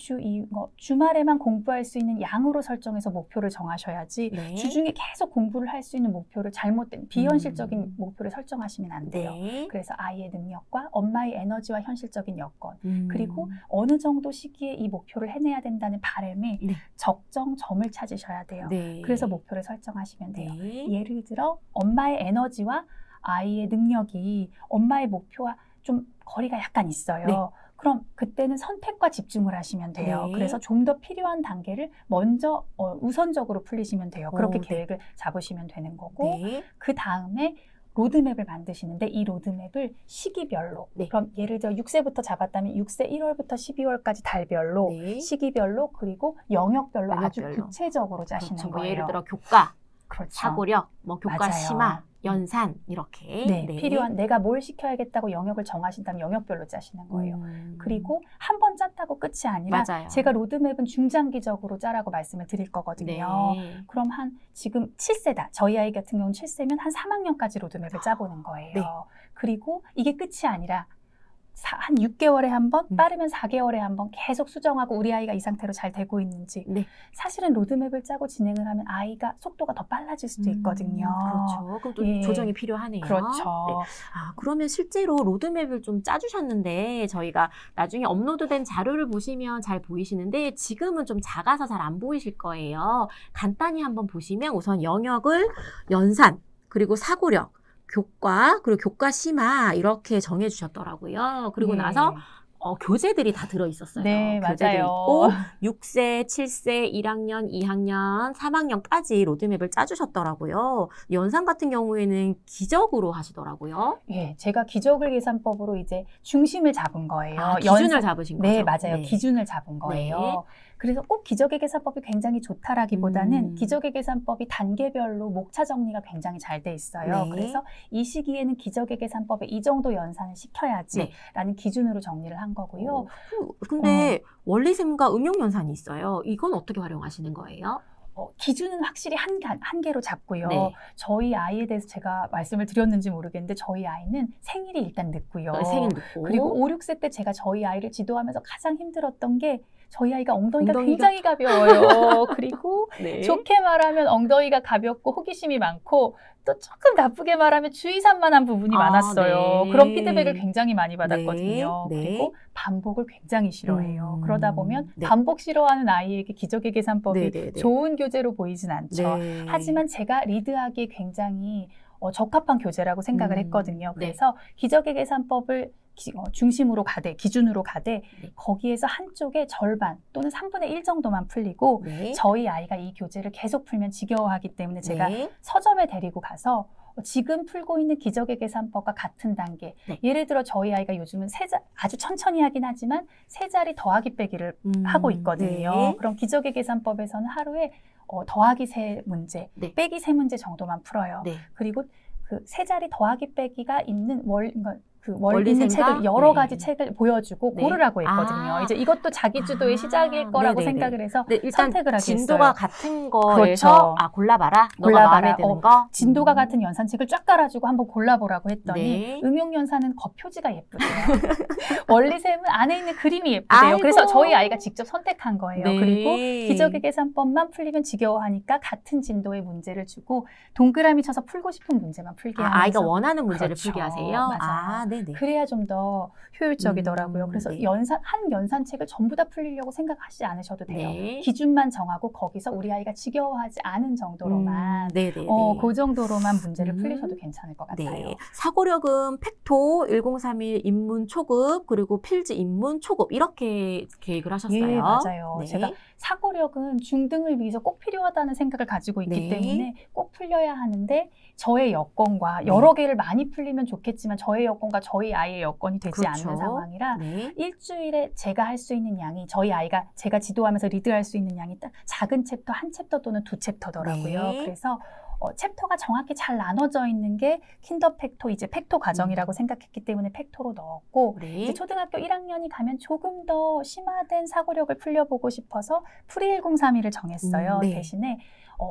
주말에만 공부할 수 있는 양으로 설정해서 목표를 정하셔야지 주중에 계속 공부를 할 수 있는 목표를 잘못된 비현실적인 목표를 설정하시면 안 돼요. 그래서 아이의 능력과 엄마의 에너지와 현실적인 여건 그리고 어느 정도 시기에 이 목표를 해내야 된다는 바람에 적정점을 찾으셔야 돼요. 그래서 목표를 설정하시면 돼요. 예를 들어 엄마의 에너지와 아이의 능력이 엄마의 목표와 좀 거리가 약간 있어요. 그럼 그때는 선택과 집중을 하시면 돼요. 그래서 좀 더 필요한 단계를 먼저 우선적으로 풀리시면 돼요. 그렇게 계획을 잡으시면 되는 거고 그 다음에 로드맵을 만드시는데 이 로드맵을 시기별로 그럼 예를 들어 6세부터 잡았다면 6세 1월부터 12월까지 달별로 시기별로 그리고 영역별로 아주 구체적으로 짜시는 거예요. 예를 들어 교과, 사고력, 교과 심화, 연산 이렇게 필요한 내가 뭘 시켜야겠다고 영역을 정하신다면 영역별로 짜시는 거예요. 그리고 한 번 짰다고 끝이 아니라 제가 로드맵은 중장기적으로 짜라고 말씀을 드릴 거거든요. 그럼 지금 7세다. 저희 아이 같은 경우는 7세면 한 3학년까지 로드맵을 짜보는 거예요. 그리고 이게 끝이 아니라 한 6개월에 한 번, 빠르면 4개월에 한 번 계속 수정하고 우리 아이가 이 상태로 잘 되고 있는지 사실은 로드맵을 짜고 진행을 하면 아이가 속도가 더 빨라질 수도 있거든요. 그렇죠. 그럼 또 조정이 필요하네요. 그렇죠. 그러면 실제로 로드맵을 좀 짜주셨는데 저희가 나중에 업로드된 자료를 보시면 잘 보이시는데 지금은 좀 작아서 잘 안 보이실 거예요. 간단히 한번 보시면 우선 영역을 연산, 그리고 사고력, 교과, 그리고 교과 심화 이렇게 정해주셨더라고요. 그리고 나서 교재들이 다 들어있었어요. 교재들이 있고 6세, 7세, 1학년, 2학년, 3학년까지 로드맵을 짜주셨더라고요. 연산 같은 경우에는 기적으로 하시더라고요. 제가 기적을 계산법으로 이제 중심을 잡은 거예요. 기준을 잡으신 거죠? 네, 맞아요. 기준을 잡은 거예요. 그래서 꼭 기적의 계산법이 굉장히 좋다라기보다는 기적의 계산법이 단계별로 목차 정리가 굉장히 잘 돼 있어요. 그래서 이 시기에는 기적의 계산법에 이 정도 연산을 시켜야지라는 기준으로 정리를 한 거고요. 근데 원리셈과 응용 연산이 있어요. 이건 어떻게 활용하시는 거예요? 기준은 확실히 한 개로 잡고요. 저희 아이에 대해서 제가 말씀을 드렸는지 모르겠는데 저희 아이는 생일이 일단 늦고요. 생일 늦고. 그리고 5, 6세 때 제가 저희 아이를 지도하면서 가장 힘들었던 게 저희 아이가 엉덩이가 굉장히 가벼워요. 그리고 좋게 말하면 엉덩이가 가볍고 호기심이 많고 또 조금 나쁘게 말하면 주의산만한 부분이 많았어요. 그런 피드백을 굉장히 많이 받았거든요. 그리고 반복을 굉장히 싫어해요. 그러다 보면 반복 싫어하는 아이에게 기적의 계산법이 좋은 교재로 보이진 않죠. 하지만 제가 리드하기에 굉장히 적합한 교재라고 생각을 했거든요. 그래서 기적의 계산법을 중심으로 가되 기준으로 가되 거기에서 한쪽에 절반 또는 3분의 1 정도만 풀리고 저희 아이가 이 교재를 계속 풀면 지겨워하기 때문에 제가 서점에 데리고 가서 지금 풀고 있는 기적의 계산법과 같은 단계 예를 들어 저희 아이가 요즘은 아주 천천히 하긴 하지만 세 자리 더하기 빼기를 하고 있거든요. 그럼 기적의 계산법에서는 하루에 더하기 3문제, 빼기 3문제 정도만 풀어요. 그리고 그 세 자리 더하기 빼기가 있는 있는 책을 여러 가지 책을 보여주고 고르라고 했거든요. 이제 이것도 자기주도의 시작일 거라고 생각을 해서 일단 선택을 하게 했어요. 진도가 같은 거에서 골라봐라. 너가 마음에 드는 거. 진도가 같은 연산책을 쫙 깔아주고 한번 골라보라고 했더니 응용연산은 겉표지가 예쁘대요. 원리셈은 안에 있는 그림이 예쁘대요. 그래서 저희 아이가 직접 선택한 거예요. 그리고 기적의 계산법만 풀리면 지겨워하니까 같은 진도의 문제를 주고 동그라미 쳐서 풀고 싶은 문제만 풀게 하면서 아이가 원하는 문제를 풀게 하세요. 맞아요. 네네. 그래야 좀 더 효율적이더라고요. 그래서 네. 한 연산책을 전부 다 풀리려고 생각하시지 않으셔도 돼요. 네. 기준만 정하고 거기서 우리 아이가 지겨워하지 않은 정도로만 네네네. 그 정도로만 문제를 풀리셔도 괜찮을 것 같아요. 네. 사고력은 팩토 1031 입문 초급 그리고 필지 입문 초급 이렇게 계획을 하셨어요. 예, 맞아요. 네. 제가 사고력은 중등을 위해서 꼭 필요하다는 생각을 가지고 있기 네. 때문에 꼭 풀려야 하는데 저의 여건과 여러 개를 많이 풀리면 좋겠지만 저의 여건과 저희 아이의 여건이 되지 그렇죠. 않는 상황이라 네. 일주일에 제가 할 수 있는 양이 저희 아이가 제가 지도하면서 리드할 수 있는 양이 딱 작은 챕터 한 챕터 또는 두 챕터더라고요. 네. 그래서 챕터가 정확히 잘 나눠져 있는 게 킨더 팩토, 이제 팩토 과정이라고 생각했기 때문에 팩토로 넣었고 네. 이제 초등학교 1학년이 가면 조금 더 심화된 사고력을 풀려보고 싶어서 프리 1031을 정했어요. 네. 대신에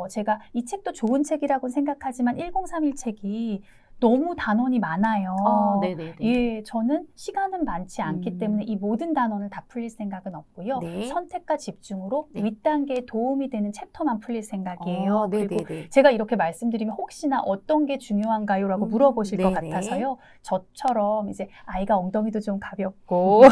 제가 이 책도 좋은 책이라고 생각하지만 1031 책이 너무 단원이 많아요. 네네네. 예, 저는 시간은 많지 않기 때문에 이 모든 단원을 다 풀릴 생각은 없고요. 네. 선택과 집중으로 네. 윗단계에 도움이 되는 챕터만 풀릴 생각이에요. 그리고 네네네. 제가 이렇게 말씀드리면 혹시나 어떤 게 중요한가요? 라고 물어보실 것 네네. 같아서요. 저처럼 이제 아이가 엉덩이도 좀 가볍고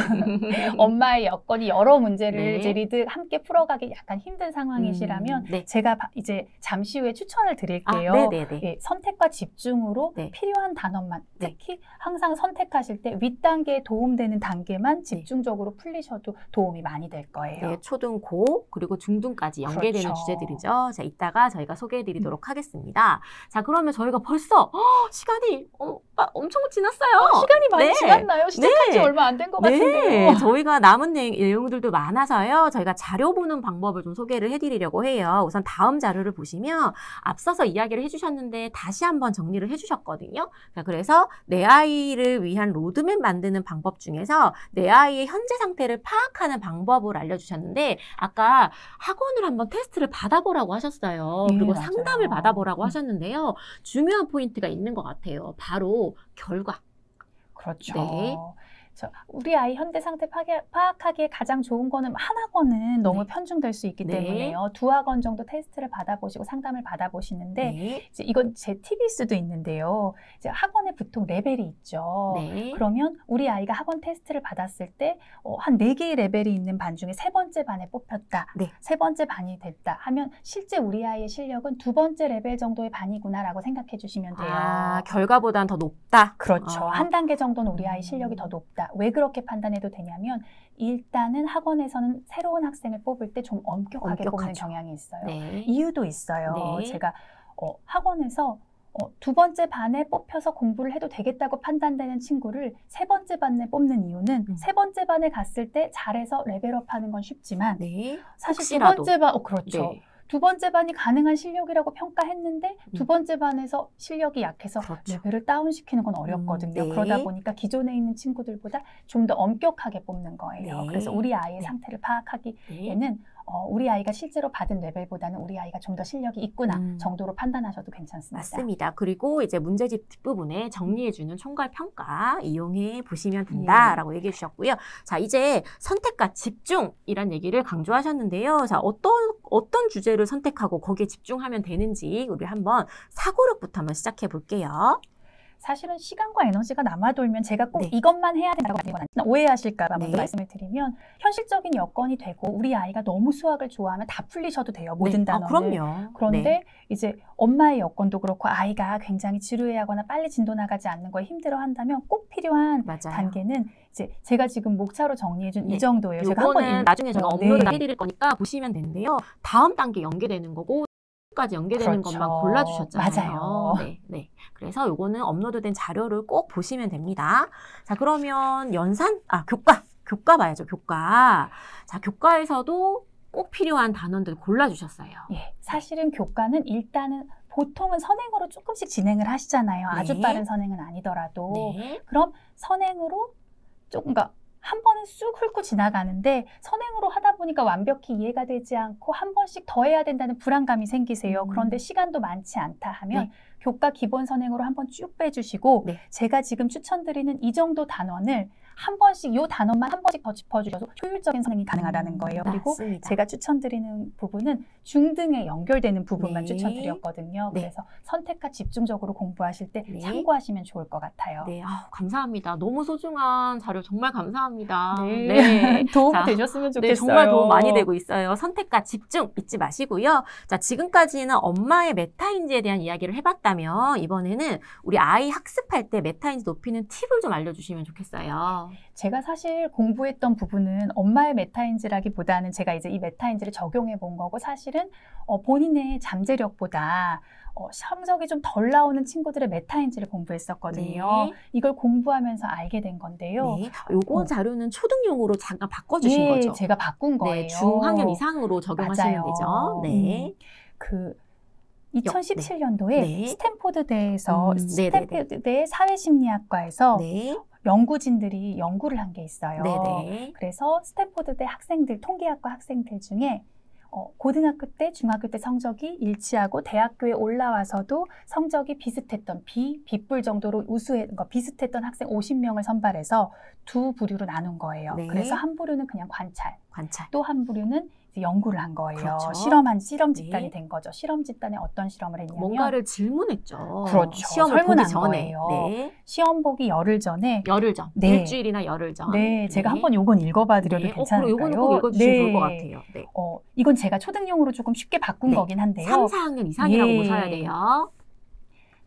엄마의 여건이 여러 문제를 네. 이제 리드 함께 풀어가기 약간 힘든 상황이시라면 네. 제가 이제 잠시 후에 추천을 드릴게요. 네네네. 예, 선택과 집중으로 네. 필요한 단원만 네. 특히 항상 선택하실 때 윗단계에 도움되는 단계만 집중적으로 풀리셔도 도움이 많이 될 거예요. 네, 초등, 고, 그리고 중등까지 연계되는 그렇죠. 주제들이죠. 자, 이따가 저희가 소개해드리도록 하겠습니다. 자, 그러면 저희가 벌써 시간이 엄청 지났어요. 시간이 많이 네. 지났나요? 시작한 지 네. 얼마 안 된 것 네, 같은데요. 저희가 남은 내용들도 많아서요. 저희가 자료 보는 방법을 좀 소개를 해드리려고 해요. 우선 다음 자료를 보시면 앞서서 이야기를 해주셨는데 다시 한번 정리를 해주셨거든요. 자, 그래서 내 아이를 위한 로드맵 만드는 방법 중에서 내 아이의 현재 상태를 파악하는 방법을 알려주셨는데 아까 학원을 한번 테스트를 받아보라고 하셨어요. 예, 그리고 맞아요. 상담을 받아보라고 하셨는데요. 중요한 포인트가 있는 것 같아요. 바로 결과. 그렇죠. 네. 우리 아이 현재 상태 파악하기에 가장 좋은 거는 한 학원은 너무 네. 편중될 수 있기 네. 때문에요. 두 학원 정도 테스트를 받아보시고 상담을 받아보시는데 네. 이제 이건 제 팁일 수도 있는데요. 이제 학원에 보통 레벨이 있죠. 네. 그러면 우리 아이가 학원 테스트를 받았을 때 한 4개의 레벨이 있는 반 중에 세 번째 반에 뽑혔다. 네. 세 번째 반이 됐다 하면 실제 우리 아이의 실력은 두 번째 레벨 정도의 반이구나라고 생각해 주시면 돼요. 결과보단 더 높다? 그렇죠. 한 단계 정도는 우리 아이 실력이 더 높다. 왜 그렇게 판단해도 되냐면 일단은 학원에서는 새로운 학생을 뽑을 때 좀 엄격하게 뽑는 엄격하죠. 경향이 있어요. 네. 이유도 있어요. 네. 제가 학원에서 두 번째 반에 뽑혀서 공부를 해도 되겠다고 판단되는 친구를 세 번째 반에 뽑는 이유는 세 번째 반에 갔을 때 잘해서 레벨업하는 건 쉽지만 네. 사실 혹시라도. 두 번째 반, 그렇죠. 네. 두 번째 반이 가능한 실력이라고 평가했는데 두 번째 반에서 실력이 약해서 그렇죠. 레벨을 다운시키는 건 어렵거든요. 네. 그러다 보니까 기존에 있는 친구들보다 좀 더 엄격하게 뽑는 거예요. 네. 그래서 우리 아이의 네. 상태를 파악하기에는 네. 우리 아이가 실제로 받은 레벨보다는 우리 아이가 좀 더 실력이 있구나 정도로 판단하셔도 괜찮습니다. 맞습니다. 그리고 이제 문제집 뒷부분에 정리해주는 총괄 평가 이용해 보시면 된다라고 얘기해 주셨고요. 자, 이제 선택과 집중이란 얘기를 강조하셨는데요. 자, 어떤 주제를 선택하고 거기에 집중하면 되는지 우리 한번 사고력부터 한번 시작해 볼게요. 사실은 시간과 에너지가 남아돌면 제가 꼭 네. 이것만 해야 된다고 하는 건 아니라 오해하실까 봐 먼저 네. 말씀을 드리면 현실적인 여건이 되고 우리 아이가 너무 수학을 좋아하면 다 풀리셔도 돼요. 모든 네. 단원을. 그럼요. 그런데 네. 이제 엄마의 여건도 그렇고 아이가 굉장히 지루해하거나 빨리 진도 나가지 않는 거에 힘들어한다면 꼭 필요한 맞아요. 단계는 이제 제가 지금 목차로 정리해준 네. 이 정도예요. 제가 요거는 나중에 제가 업로드 네. 해드릴 거니까 보시면 되는데요. 다음 단계 연계되는 거고 까지 연계되는 그렇죠. 것만 골라주셨잖아요. 맞아요. 네. 그래서 요거는 업로드된 자료를 꼭 보시면 됩니다. 자, 그러면 교과 봐야죠. 교과. 자, 교과에서도 꼭 필요한 단원들 골라주셨어요. 예, 사실은 교과는 일단은 보통은 선행으로 조금씩 진행을 하시잖아요. 아주 네. 빠른 선행은 아니더라도. 네. 그럼 선행으로 조금 한 번은 쑥 훑고 지나가는데 선행으로 하다 보니까 완벽히 이해가 되지 않고 한 번씩 더 해야 된다는 불안감이 생기세요. 그런데 시간도 많지 않다 하면 네. 교과 기본 선행으로 한번 쭉 빼주시고 네. 제가 지금 추천드리는 이 정도 단원을 한 번씩 요 단어만 한 번씩 더 짚어주셔도 효율적인 선행이 가능하다는 거예요. 그리고 맞습니다. 제가 추천드리는 부분은 중등에 연결되는 부분만 네. 추천드렸거든요. 네. 그래서 선택과 집중적으로 공부하실 때 네. 참고하시면 좋을 것 같아요. 네, 감사합니다. 너무 소중한 자료 정말 감사합니다. 네. 도움 자, 되셨으면 좋겠어요. 네, 정말 도움 많이 되고 있어요. 선택과 집중 잊지 마시고요. 자, 지금까지는 엄마의 메타인지에 대한 이야기를 해봤다면 이번에는 우리 아이 학습할 때 메타인지 높이는 팁을 좀 알려주시면 좋겠어요. 제가 사실 공부했던 부분은 엄마의 메타인지라기보다는 제가 이제 이 메타인지를 적용해 본 거고 사실은 본인의 잠재력보다 성적이 좀 덜 나오는 친구들의 메타인지를 공부했었거든요. 네. 이걸 공부하면서 알게 된 건데요. 네, 요거 자료는 초등용으로 잠깐 바꿔주신 거죠? 제가 바꾼 거예요. 네, 중학년 이상으로 적용하시면 맞아요. 되죠. 네. 2017년도에 네. 스탠포드대에서 네네네. 스탠포드대 사회심리학과에서 네. 연구진들이 연구를 한 게 있어요. 네네. 그래서 스탠포드대 학생들, 통계학과 학생들 중에 고등학교 때, 중학교 때 성적이 일치하고 대학교에 올라와서도 성적이 비슷했던 B뿔 정도로 비슷했던 학생 50명을 선발해서 두 부류로 나눈 거예요. 네. 그래서 한 부류는 그냥 관찰, 관찰. 또 한 부류는 이제 연구를 한 거예요. 그렇죠. 실험 집단이 네. 된 거죠. 실험 집단에 어떤 실험을 했냐면 뭔가를 질문했죠. 그렇죠. 시험을 보기 설문한 전에. 거예요. 네. 시험 보기 열흘 전에 열흘 전. 네. 일주일이나 열흘 전. 네, 제가 한번 요건 읽어봐 드려도 네. 괜찮을까요? 그럼 요거는 꼭 읽어주시면 좋을 것 같아요. 네. 이건 제가 초등용으로 조금 쉽게 바꾼 네. 거긴 한데요. 3, 4학년 이상이라고 예. 보셔야 돼요.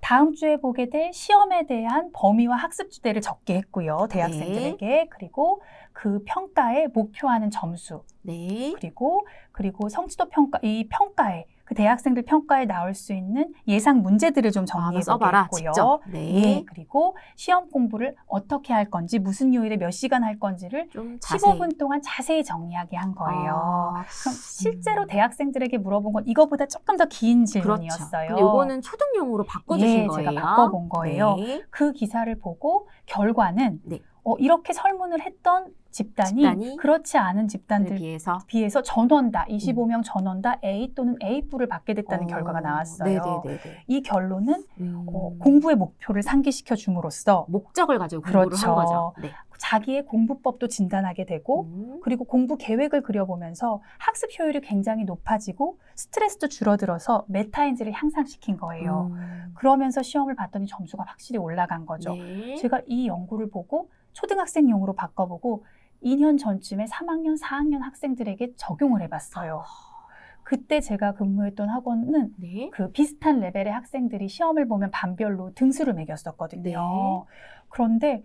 다음 주에 보게 될 시험에 대한 범위와 학습 주제를 적게 했고요. 대학생들에게. 그리고 그 평가에 목표하는 점수. 네. 그리고 성취도 평가, 이 평가에 그 대학생들 평가에 나올 수 있는 예상 문제들을 좀 정리해 보게 써봐라, 했고요. 직접. 네. 예, 그리고 시험 공부를 어떻게 할 건지, 무슨 요일에 몇 시간 할 건지를 좀 자세히. 15분 동안 자세히 정리하게 한 거예요. 아, 그럼 실제로 대학생들에게 물어본 건 이거보다 조금 더 긴 질문이었어요. 그렇죠. 근데 요거는 초등용으로 바꿔주신 예, 거예요. 제가 바꿔본 거예요. 네. 그 기사를 보고 결과는 네. 이렇게 설문을 했던 집단이 그렇지 않은 집단들 비해서 전원다, 25명 전원다 A 또는 A뿔을 받게 됐다는 결과가 나왔어요. 네네네네. 이 결론은 공부의 목표를 상기시켜 줌으로써 목적을 가지고 공부를 그렇죠. 한 거죠. 네. 자기의 공부법도 진단하게 되고 그리고 공부 계획을 그려보면서 학습 효율이 굉장히 높아지고 스트레스도 줄어들어서 메타인지를 향상시킨 거예요. 그러면서 시험을 봤더니 점수가 확실히 올라간 거죠. 네. 제가 이 연구를 보고 초등학생용으로 바꿔보고 2년 전쯤에 3학년, 4학년 학생들에게 적용을 해봤어요. 그때 제가 근무했던 학원은 네. 그 비슷한 레벨의 학생들이 시험을 보면 반별로 등수를 매겼었거든요. 네. 그런데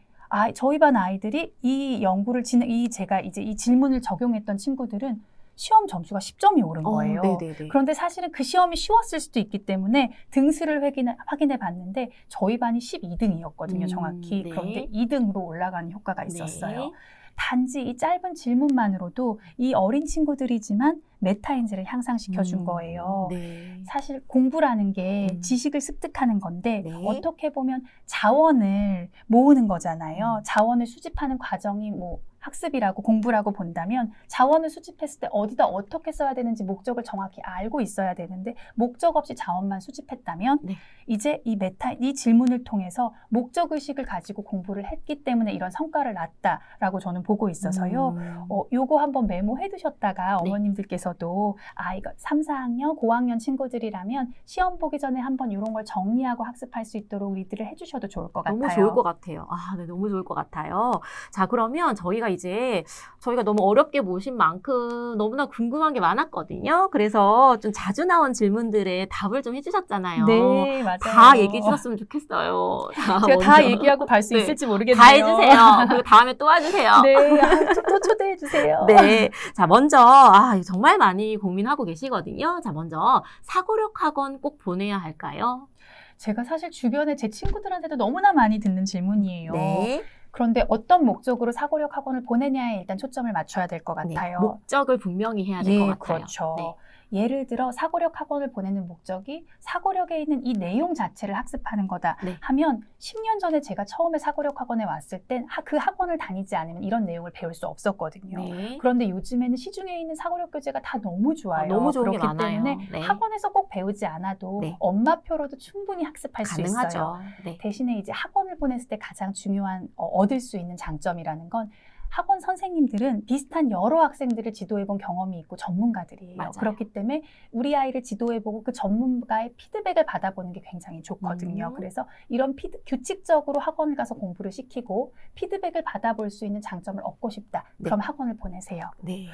저희 반 아이들이 이 연구를 제가 이제 이 질문을 적용했던 친구들은 시험 점수가 10점이 오른 거예요. 그런데 사실은 그 시험이 쉬웠을 수도 있기 때문에 등수를 확인해 봤는데 저희 반이 12등이었거든요, 정확히. 네. 그런데 2등으로 올라가는 효과가 있었어요. 네. 단지 이 짧은 질문만으로도 이 어린 친구들이지만 메타인지를 향상시켜 준 거예요. 네. 사실 공부라는 게 지식을 습득하는 건데 네. 어떻게 보면 자원을 모으는 거잖아요. 자원을 수집하는 과정이 학습이라고 공부라고 본다면 자원을 수집했을 때 어디다 어떻게 써야 되는지 목적을 정확히 알고 있어야 되는데 목적 없이 자원만 수집했다면 네. 이제 이 질문을 통해서 목적의식을 가지고 공부를 했기 때문에 이런 성과를 났다라고 저는 보고 있어서요. 요거 한번 메모해 두셨다가 어머님들께서도 이거 3, 4학년, 고학년 친구들이라면 시험 보기 전에 한번 이런 걸 정리하고 학습할 수 있도록 리드를 해주셔도 좋을 것 같아요. 너무 좋을 것 같아요. 네, 너무 좋을 것 같아요. 자, 그러면 저희가 너무 어렵게 모신 만큼 너무나 궁금한 게 많았거든요. 그래서 좀 자주 나온 질문들에 답을 좀 해주셨잖아요. 네, 맞아요. 다 얘기해 주셨으면 좋겠어요. 제가 다 얘기하고 갈 수 있을지 모르겠네요. 다 해주세요. 그리고 다음에 또 와주세요. 네, 또 초대해 주세요. 네, 자 먼저 정말 많이 고민하고 계시거든요. 자 먼저 사고력 학원 꼭 보내야 할까요? 제가 사실 주변에 제 친구들한테도 너무나 많이 듣는 질문이에요. 네. 그런데 어떤 목적으로 사고력 학원을 보내냐에 일단 초점을 맞춰야 될 것 같아요. 네, 목적을 분명히 해야 될 것 같아요. 그렇죠. 네. 예를 들어 사고력 학원을 보내는 목적이 사고력에 있는 이 내용 자체를 학습하는 거다 네. 하면 10년 전에 제가 처음에 사고력 학원에 왔을 땐 그 학원을 다니지 않으면 이런 내용을 배울 수 없었거든요. 네. 그런데 요즘에는 시중에 있는 사고력 교재가 다 너무 좋아요. 너무 좋은 게 그렇기 많아요. 때문에 네. 학원에서 꼭 배우지 않아도 네. 엄마표로도 충분히 학습할 수 있어요. 가능하죠. 네. 대신에 이제 학원을 보냈을 때 가장 중요한 얻을 수 있는 장점이라는 건 학원 선생님들은 비슷한 여러 학생들을 지도해본 경험이 있고 전문가들이에요. 맞아요. 그렇기 때문에 우리 아이를 지도해보고 그 전문가의 피드백을 받아보는 게 굉장히 좋거든요. 그래서 이런 규칙적으로 학원을 가서 공부를 시키고 피드백을 받아볼 수 있는 장점을 얻고 싶다. 네. 그럼 학원을 보내세요. 네.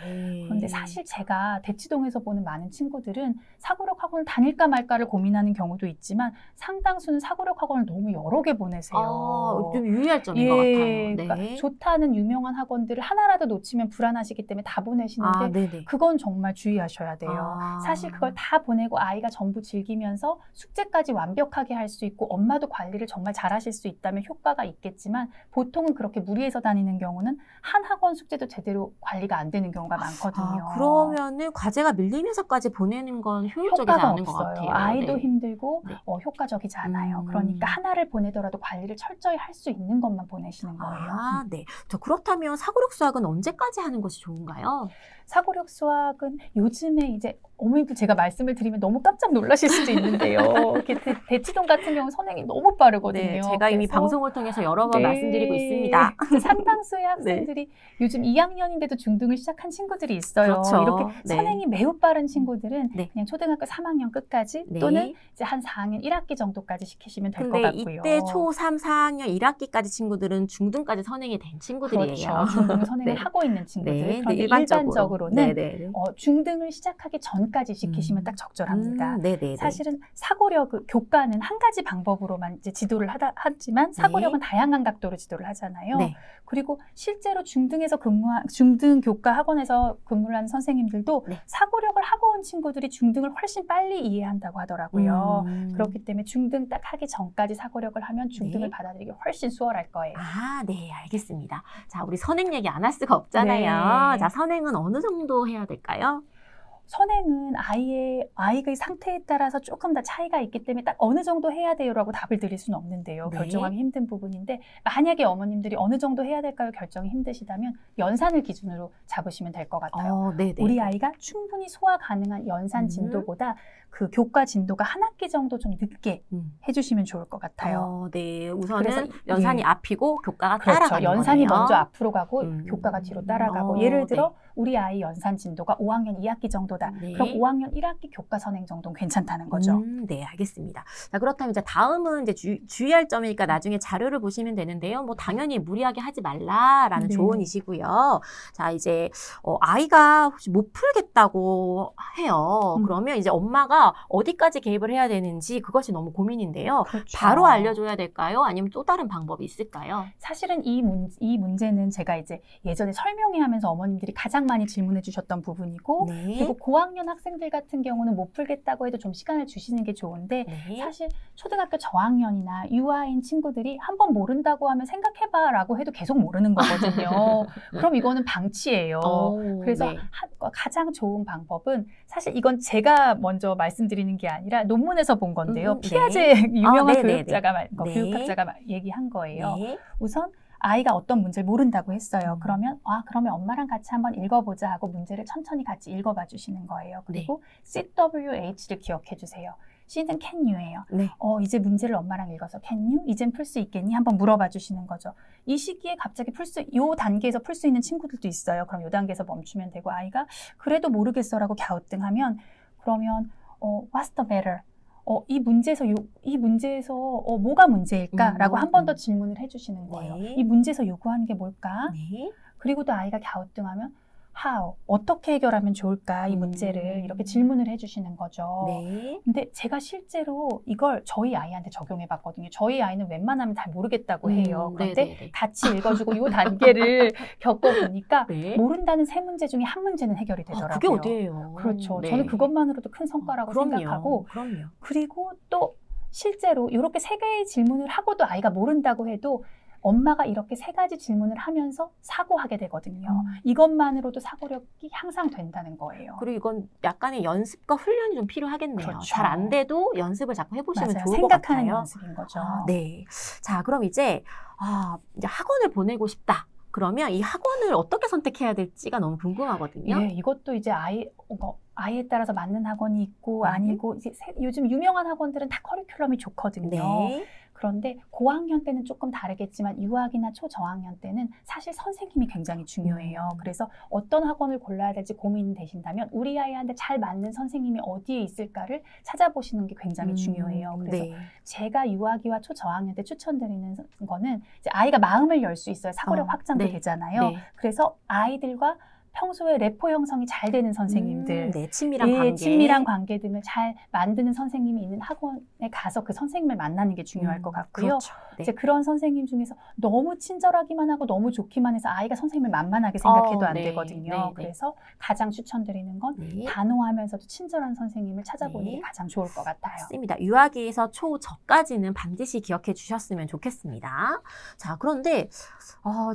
그런데 사실 제가 대치동에서 보는 많은 친구들은 사고력 학원을 다닐까 말까를 고민하는 경우도 있지만 상당수는 사고력 학원을 너무 여러 개 보내세요. 좀 유의할 점인 것 같아요. 네. 그러니까 좋다는 유명한 학원들을 하나라도 놓치면 불안하시기 때문에 다 보내시는데 네네. 그건 정말 주의하셔야 돼요. 사실 그걸 다 보내고 아이가 전부 즐기면서 숙제까지 완벽하게 할 수 있고 엄마도 관리를 정말 잘하실 수 있다면 효과가 있겠지만 보통은 그렇게 무리해서 다니는 경우는 한 학원 숙제도 제대로 관리가 안 되는 경우가 많거든요. 그러면은 과제가 밀리면서까지 보내는 건 효율적이지 효과가 않은 것 없어요. 같아요. 아이도 네. 힘들고 네. 효과적이지 않아요. 그러니까 하나를 보내더라도 관리를 철저히 할 수 있는 것만 보내시는 거예요. 네. 그렇다면 사고력 수학은 언제까지 하는 것이 좋은가요? 사고력 수학은 요즘에 이제 어머니들 제가 말씀을 드리면 너무 깜짝 놀라실 수도 있는데요. 이렇게 대치동 같은 경우 선행이 너무 빠르거든요. 네, 제가 이미 방송을 통해서 여러 번 네. 말씀드리고 있습니다. 상당수의 학생들이 요즘 2학년인데도 중등을 시작한 친구들이 있어요. 그렇죠. 이렇게 네. 선행이 매우 빠른 친구들은 네. 그냥 초등학교 3학년 끝까지 네. 또는 이제 한 4학년 1학기 정도까지 시키시면 될 것 근데 같고요. 이때 초3, 4학년 1학기까지 친구들은 중등까지 선행이 된 친구들이에요. 그렇죠. 중등 선행을 네. 하고 있는 친구들. 네, 그런데 일반적으로. 일반적으로는 네네. 중등을 시작하기 전까지 시키시면 딱 적절합니다. 네네. 사실은 사고력 교과는 한 가지 방법으로만 이제 지도를 하지만 사고력은 다양한 각도로 지도를 하잖아요. 네. 그리고 실제로 중등에서 중등 교과 학원에서 근무를 하는 선생님들도 네. 사고력을 하고 온 친구들이 중등을 훨씬 빨리 이해한다고 하더라고요. 그렇기 때문에 중등 딱 하기 전까지 사고력을 하면 중등을 네. 받아들이기 훨씬 수월할 거예요. 네, 알겠습니다. 자, 우리 선행 얘기 안 할 수가 없잖아요. 네. 자, 선행은 어느 정도 해야 될까요? 선행은 아이의 상태에 따라서 조금 다 차이가 있기 때문에 딱 어느 정도 해야 돼요라고 답을 드릴 수는 없는데요. 네. 결정하기 힘든 부분인데 만약에 어머님들이 어느 정도 해야 될까요? 결정이 힘드시다면 연산을 기준으로 잡으시면 될 것 같아요. 네네. 우리 아이가 충분히 소화 가능한 연산 진도보다 그 교과 진도가 한 학기 정도 좀 늦게 해주시면 좋을 것 같아요. 네, 우선은 그래서, 연산이 앞이고 교과가 그렇죠. 따라가는 연산이 거네요. 먼저 앞으로 가고 교과가 뒤로 따라가고 예를 들어 우리 아이 연산 진도가 5학년 2학기 정도다. 네. 그럼 5학년 1학기 교과 선행 정도는 괜찮다는 거죠. 네, 알겠습니다. 자, 그렇다면 이제 다음은 이제 주의할 점이니까 나중에 자료를 보시면 되는데요. 뭐 당연히 무리하게 하지 말라라는 네. 조언이시고요. 자, 이제 아이가 혹시 못 풀겠다고 해요. 그러면 이제 엄마가 어디까지 개입을 해야 되는지 그것이 너무 고민인데요. 그렇죠. 바로 알려줘야 될까요? 아니면 또 다른 방법이 있을까요? 사실은 이 문제는 제가 이제 예전에 설명회 하면서 어머님들이 가장 많이 질문해 주셨던 부분이고 네. 그리고 고학년 학생들 같은 경우는 못 풀겠다고 해도 좀 시간을 주시는 게 좋은데 네. 사실 초등학교 저학년이나 유아인 친구들이 한번 모른다고 하면 생각해봐 라고 해도 계속 모르는 거거든요. 그럼 이거는 방치예요. 그래서 네. 가장 좋은 방법은 사실 이건 제가 먼저 말씀드리는 게 아니라 논문에서 본 건데요. 피아제 유명한 교육학자가 얘기한 거예요. 네. 우선 아이가 어떤 문제를 모른다고 했어요. 그러면 엄마랑 같이 한번 읽어보자 하고 문제를 천천히 같이 읽어봐 주시는 거예요. 그리고 CWH를 기억해 주세요. C는 can you예요. 네. 이제 문제를 엄마랑 읽어서 can you? 이젠 풀 수 있겠니? 한번 물어봐 주시는 거죠. 이 시기에 갑자기 요 단계에서 풀 수 있는 친구들도 있어요. 그럼 요 단계에서 멈추면 되고 아이가 그래도 모르겠어라고 갸우뚱하면 그러면 what's the matter? 이 문제에서 뭐가 문제일까라고 한 번 더 질문을 해주시는 거예요. 네. 이 문제에서 요구하는 게 뭘까? 네. 그리고 또 아이가 갸우뚱하면 how, 어떻게 해결하면 좋을까 이 문제를 이렇게 질문을 해주시는 거죠. 네. 근데 제가 실제로 이걸 저희 아이한테 적용해 봤거든요. 저희 아이는 웬만하면 잘 모르겠다고 해요. 그런데 네네네. 같이 읽어주고 이 단계를 겪어보니까 네. 모른다는 세 문제 중에 한 문제는 해결이 되더라고요. 그게 어디예요? 그렇죠. 네. 저는 그것만으로도 큰 성과라고 생각하고 그럼요. 그리고 또 실제로 이렇게 세 개의 질문을 하고도 아이가 모른다고 해도 엄마가 이렇게 3가지 질문을 하면서 사고하게 되거든요. 이것만으로도 사고력이 향상된다는 거예요. 그리고 이건 약간의 연습과 훈련이 좀 필요하겠네요. 그렇죠. 잘 안 돼도 연습을 자꾸 해보시면 맞아요. 좋을 것 같아요. 생각하는 연습인 거죠. 네. 자, 그럼 이제 학원을 보내고 싶다. 그러면 이 학원을 어떻게 선택해야 될지가 너무 궁금하거든요. 예, 이것도 이제 아이에 따라서 맞는 학원이 있고 아니고 이제 요즘 유명한 학원들은 다 커리큘럼이 좋거든요. 네. 그런데 고학년 때는 조금 다르겠지만 유학이나 초저학년 때는 사실 선생님이 굉장히 중요해요. 그래서 어떤 학원을 골라야 될지 고민되신다면 우리 아이한테 잘 맞는 선생님이 어디에 있을까를 찾아보시는 게 굉장히 중요해요. 그래서 네. 제가 유아기와 초저학년 때 추천드리는 거는 이제 아이가 마음을 열 수 있어요. 사고력 확장도 네. 되잖아요. 네. 그래서 아이들과 평소에 래포 형성이 잘 되는 선생님들, 네, 친밀한 관계. 친밀한 관계 등을 잘 만드는 선생님이 있는 학원에 가서 그 선생님을 만나는 게 중요할 것 같고요. 그렇죠. 네. 이제 그런 선생님 중에서 너무 친절하기만 하고 너무 좋기만 해서 아이가 선생님을 만만하게 생각해도 안 네. 되거든요. 네. 그래서 가장 추천드리는 건 네. 단호하면서도 친절한 선생님을 찾아보는 네. 게 가장 좋을 것 같아요. 맞습니다. 유아기에서 초저까지는 반드시 기억해 주셨으면 좋겠습니다. 자, 그런데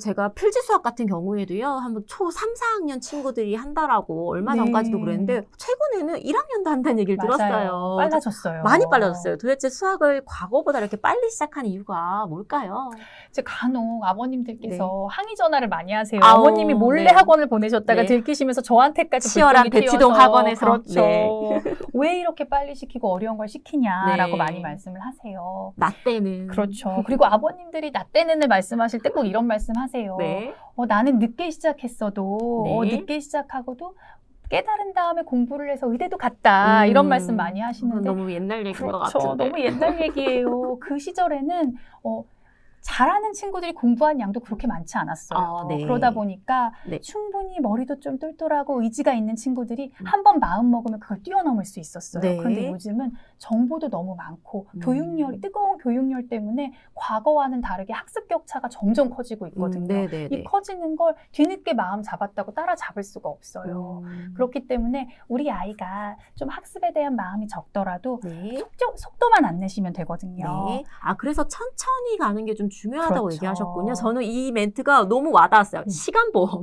제가 필지수학 같은 경우에도요. 한번 초 3, 4학년 친구들이 한다라고 얼마 네. 전까지도 그랬는데 최근에는 1학년도 한다는 얘기를 맞아요. 들었어요. 빨라졌어요. 많이 빨라졌어요. 도대체 수학을 과거보다 이렇게 빨리 시작하는 이유가 뭘까요? 이제 간혹 아버님들께서 네. 항의 전화를 많이 하세요. 아우, 어머님이 몰래 네. 학원을 보내셨다가 네. 들키시면서 저한테까지 치열한 불똥이 대치동 튀어서 학원에서. 그렇죠. 네. 왜 이렇게 빨리 시키고 어려운 걸 시키냐라고 네. 많이 말씀을 하세요. 나 때는. 그렇죠. 그리고 아버님들이 나 때는 말씀하실 때 꼭 이런 말씀하세요. 네. 나는 늦게 시작했어도 네. 늦게 시작하고도 깨달은 다음에 공부를 해서 의대도 갔다. 이런 말씀 많이 하시는데 너무 옛날 얘기인 것 그렇죠. 같은데. 너무 옛날 얘기예요. 그 시절에는 잘하는 친구들이 공부한 양도 그렇게 많지 않았어요. 네. 그러다 보니까 네. 충분히 머리도 좀 똘똘하고 의지가 있는 친구들이 한 번 마음 먹으면 그걸 뛰어넘을 수 있었어요. 네. 그런데 요즘은 정보도 너무 많고 뜨거운 교육열 때문에 과거와는 다르게 학습 격차가 점점 커지고 있거든요. 이 커지는 걸 뒤늦게 마음 잡았다고 따라잡을 수가 없어요. 그렇기 때문에 우리 아이가 좀 학습에 대한 마음이 적더라도 네. 속도만 안 내시면 되거든요. 네. 그래서 천천히 가는 게 좀 중요하다고 그렇죠. 얘기하셨군요. 저는 이 멘트가 너무 와닿았어요. 시간보험.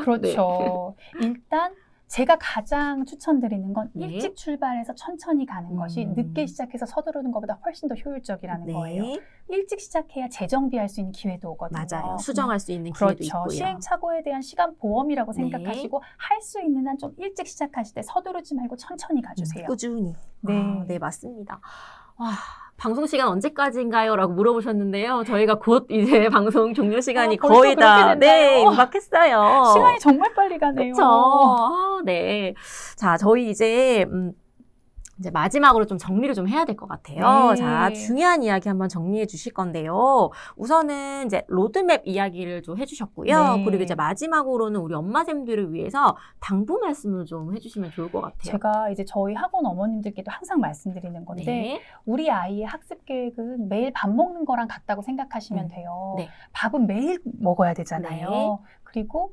그렇죠. 일단 제가 가장 추천드리는 건 네. 일찍 출발해서 천천히 가는 것이 늦게 시작해서 서두르는 것보다 훨씬 더 효율적이라는 거예요. 일찍 시작해야 재정비할 수 있는 기회도 오거든요. 맞아요. 수정할 수 있는 기회도 그렇죠. 있고요. 시행착오에 대한 시간 보험이라고 생각하시고 할 수 있는 한 좀 일찍 시작하실 때 서두르지 말고 천천히 가주세요. 꾸준히. 네. 네, 맞습니다. 와, 방송 시간 언제까지인가요? 라고 물어보셨는데요. 저희가 곧 이제 방송 종료 시간이 벌써 거의 다 그렇게 임박했어요. 시간이 정말 빨리 가네요. 그렇죠. 네. 자, 저희 이제 마지막으로 좀 정리를 좀 해야 될 것 같아요. 네. 자, 중요한 이야기 한번 정리해 주실 건데요. 우선은 이제 로드맵 이야기를 좀 해주셨고요. 네. 그리고 이제 마지막으로는 우리 엄마쌤들을 위해서 당부 말씀을 좀 해주시면 좋을 것 같아요. 제가 이제 저희 학원 어머님들께도 항상 말씀드리는 건데 네. 우리 아이의 학습 계획은 매일 밥 먹는 거랑 같다고 생각하시면 돼요. 네. 밥은 매일 먹어야 되잖아요. 그리고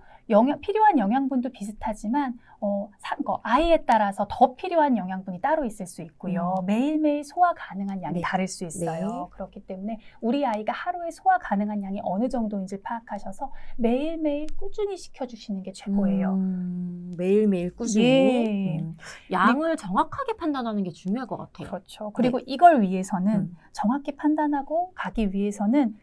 필요한 영양분도 비슷하지만 아이에 따라서 더 필요한 영양분이 따로 있을 수 있고요. 매일매일 소화 가능한 양이 네. 다를 수 있어요. 네. 그렇기 때문에 우리 아이가 하루에 소화 가능한 양이 어느 정도인지 파악하셔서 매일매일 꾸준히 시켜주시는 게 최고예요. 매일매일 꾸준히. 예. 양을 정확하게 판단하는 게 중요할 것 같아요. 그렇죠. 그리고 이걸 위해서는 정확히 판단하고 가기 위해서는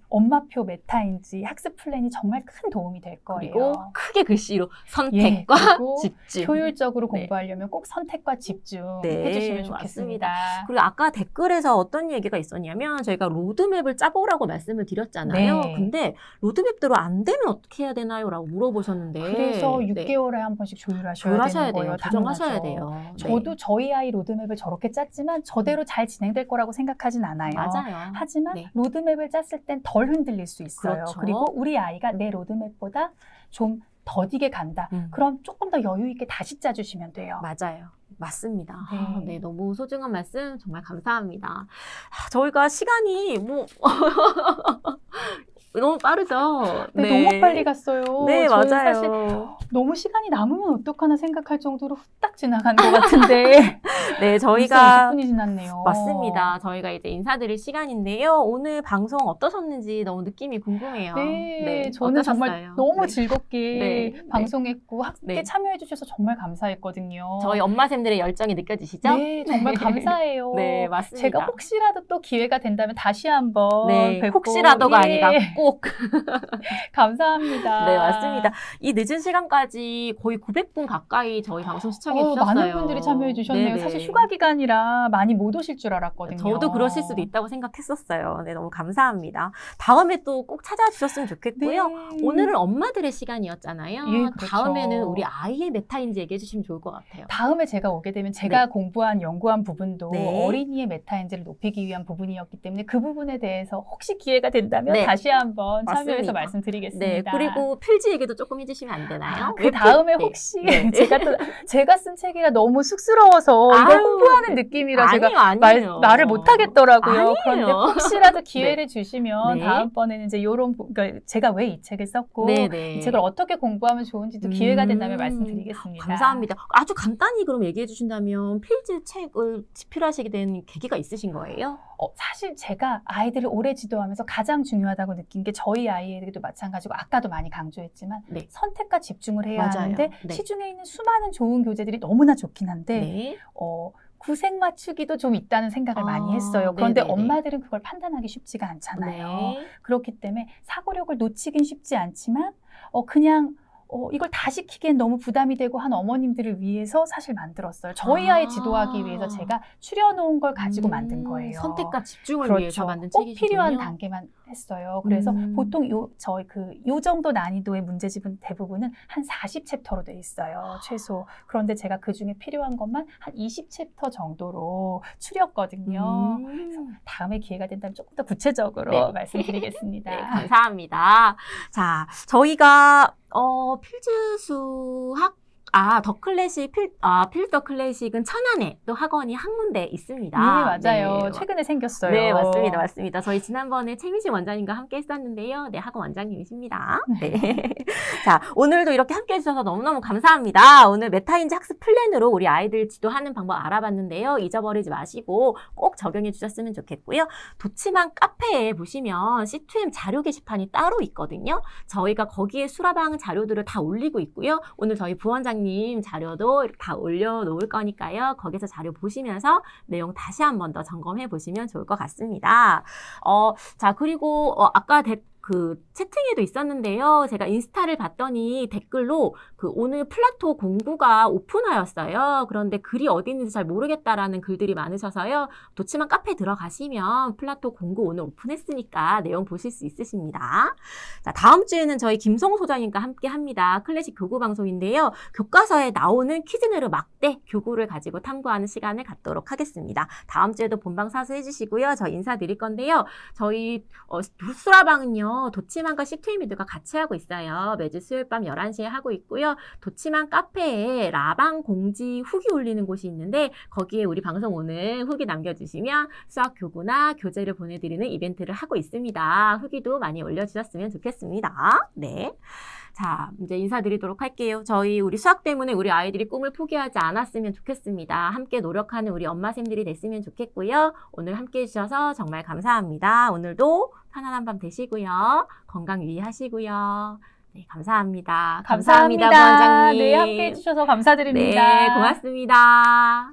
엄마표 메타인지 학습 플랜이 정말 큰 도움이 될 거예요. 그리고 크게 글씨로 선택과 그리고 집중. 효율적으로 네. 공부하려면 꼭 선택과 집중 네, 해주시면 좋겠습니다. 그리고 아까 댓글에서 어떤 얘기가 있었냐면 저희가 로드맵을 짜보라고 말씀을 드렸잖아요. 네. 근데 로드맵대로 안 되면 어떻게 해야 되나요? 라고 물어보셨는데 그래서 네. 6개월에 한 번씩 조율하셔야 조율하셔야 되는 돼요. 거예요. 조정하셔야 당연하죠. 돼요. 저도 저희 아이 로드맵을 저렇게 짰지만 저대로 잘 진행될 거라고 생각하진 않아요. 맞아요. 하지만 네. 로드맵을 짰을 땐 덜 흔들릴 수 있어요. 그렇죠. 그리고 우리 아이가 내 로드맵보다 좀 더디게 간다. 그럼 조금 더 여유 있게 다시 짜주시면 돼요. 맞아요. 맞습니다. 네. 네, 너무 소중한 말씀 정말 감사합니다. 저희가 시간이 너무 빠르죠? 네, 너무 빨리 갔어요. 네, 저는 맞아요. 사실 너무 시간이 남으면 어떡하나 생각할 정도로 후딱 지나간 것 같은데. 네, 저희가. 20분이 지났네요. 맞습니다. 저희가 이제 인사드릴 시간인데요. 오늘 방송 어떠셨는지 너무 느낌이 궁금해요. 네, 저는 어떠셨어요? 정말 너무 즐겁게 네. 방송했고 함께 네. 참여해 주셔서 정말 감사했거든요. 저희 엄마샘들의 열정이 느껴지시죠? 네, 정말 감사해요. 네, 맞습니다. 제가 혹시라도 또 기회가 된다면 다시 한번 네, 뵙고, 혹시라도가 아니라 꼭. 감사합니다. 네, 맞습니다. 이 늦은 시간까지 거의 900분 가까이 저희 방송 시청해 주셨어요. 많은 분들이 참여해 주셨네요. 네네. 사실 휴가 기간이라 많이 못 오실 줄 알았거든요. 저도 그러실 수도 있다고 생각했었어요. 네, 너무 감사합니다. 다음에 또 꼭 찾아와 주셨으면 좋겠고요. 네. 오늘은 엄마들의 시간이었잖아요. 예, 그렇죠. 다음에는 우리 아이의 메타인지 얘기해 주시면 좋을 것 같아요. 다음에 제가 오게 되면 제가 공부한 연구한 부분도 네. 어린이의 메타인지를 높이기 위한 부분이었기 때문에 그 부분에 대해서 혹시 기회가 된다면 네. 다시 한번 참여해서 맞습니다. 말씀드리겠습니다. 네, 그리고 필지 얘기도 조금 해주시면 안 되나요? 그 다음에 네. 혹시 네. 제가 쓴 책이라 너무 쑥스러워서 이걸 아유, 홍보하는 느낌이라 제가 아니에요. 말을 못 하겠더라고요. 아니에요. 그런데 혹시라도 기회를 주시면 네. 다음번에는 이제 그러니까 제가 왜 이 책을 썼고 네네. 이 책을 어떻게 공부하면 좋은지도 기회가 된다면 말씀드리겠습니다. 감사합니다. 아주 간단히 그럼 얘기해 주신다면 필즈 책을 집필하시게 된 계기가 있으신 거예요? 사실 제가 아이들을 오래 지도하면서 가장 중요하다고 느낀 게 저희 아이에게도 마찬가지고 아까도 많이 강조했지만 네. 선택과 집중을 해야 맞아요. 하는데 네. 시중에 있는 수많은 좋은 교재들이 너무나 좋긴 한데 네. 구색 맞추기도 좀 있다는 생각을 많이 했어요. 그런데 엄마들은 그걸 판단하기 쉽지가 않잖아요. 네. 그렇기 때문에 사고력을 놓치긴 쉽지 않지만 그냥 이걸 다 시키기엔 너무 부담이 되고 한 어머님들을 위해서 사실 만들었어요. 저희 아이 지도하기 위해서 제가 추려놓은 걸 가지고 만든 거예요. 선택과 집중을 그렇죠. 위해서 만든 꼭 책이시군요. 필요한 단계만 했어요. 그래서 보통 요 정도 난이도의 문제집은 대부분은 한 40챕터로 돼 있어요. 최소. 그런데 제가 그 중에 필요한 것만 한 20챕터 정도로 추렸거든요. 그래서 다음에 기회가 된다면 조금 더 구체적으로 말씀드리겠습니다. 네, 감사합니다. 자, 저희가 필즈 수학 더 클래식, 필더 클래식은 천안에 또 학원이 한 군데 있습니다. 네, 맞아요. 네. 최근에 생겼어요. 네, 맞습니다. 맞습니다. 저희 지난번에 최미신 원장님과 함께 했었는데요. 네, 학원 원장님이십니다. 네. 자, 오늘도 이렇게 함께 해주셔서 너무너무 감사합니다. 오늘 메타인지 학습 플랜으로 우리 아이들 지도하는 방법 알아봤는데요. 잊어버리지 마시고 꼭 적용해 주셨으면 좋겠고요. 도치만 카페에 보시면 C2M 자료 게시판이 따로 있거든요. 저희가 거기에 수라방 자료들을 다 올리고 있고요. 오늘 저희 부원장님 자료도 다 올려놓을 거니까요. 거기서 자료 보시면서 내용 다시 한 번 더 점검해 보시면 좋을 것 같습니다. 자, 그리고 아까 그 채팅에도 있었는데요. 제가 인스타를 봤더니 댓글로 오늘 플라토 공구가 오픈하였어요. 그런데 글이 어디 있는지 잘 모르겠다라는 글들이 많으셔서요. 도치만 카페 들어가시면 플라토 공구 오늘 오픈했으니까 내용 보실 수 있으십니다. 자, 다음 주에는 저희 김성우 소장님과 함께 합니다. 클래식 교구 방송인데요. 교과서에 나오는 퀴즈네로 막대 교구를 가지고 탐구하는 시간을 갖도록 하겠습니다. 다음 주에도 본방 사수해 주시고요. 저 인사드릴 건데요. 저희 수라방은요. 도치만과 C2M이드가 같이 하고 있어요. 매주 수요일 밤 11시에 하고 있고요. 도치만 카페에 라방 공지 후기 올리는 곳이 있는데 거기에 우리 방송 오늘 후기 남겨주시면 수학 교구나 교재를 보내드리는 이벤트를 하고 있습니다. 후기도 많이 올려주셨으면 좋겠습니다. 네. 자, 이제 인사드리도록 할게요. 우리 수학 때문에 우리 아이들이 꿈을 포기하지 않았으면 좋겠습니다. 함께 노력하는 우리 엄마쌤들이 됐으면 좋겠고요. 오늘 함께 해주셔서 정말 감사합니다. 오늘도 편안한 밤 되시고요. 건강 유의하시고요. 네, 감사합니다. 감사합니다, 부원장님. 네, 함께 해주셔서 감사드립니다. 네, 고맙습니다.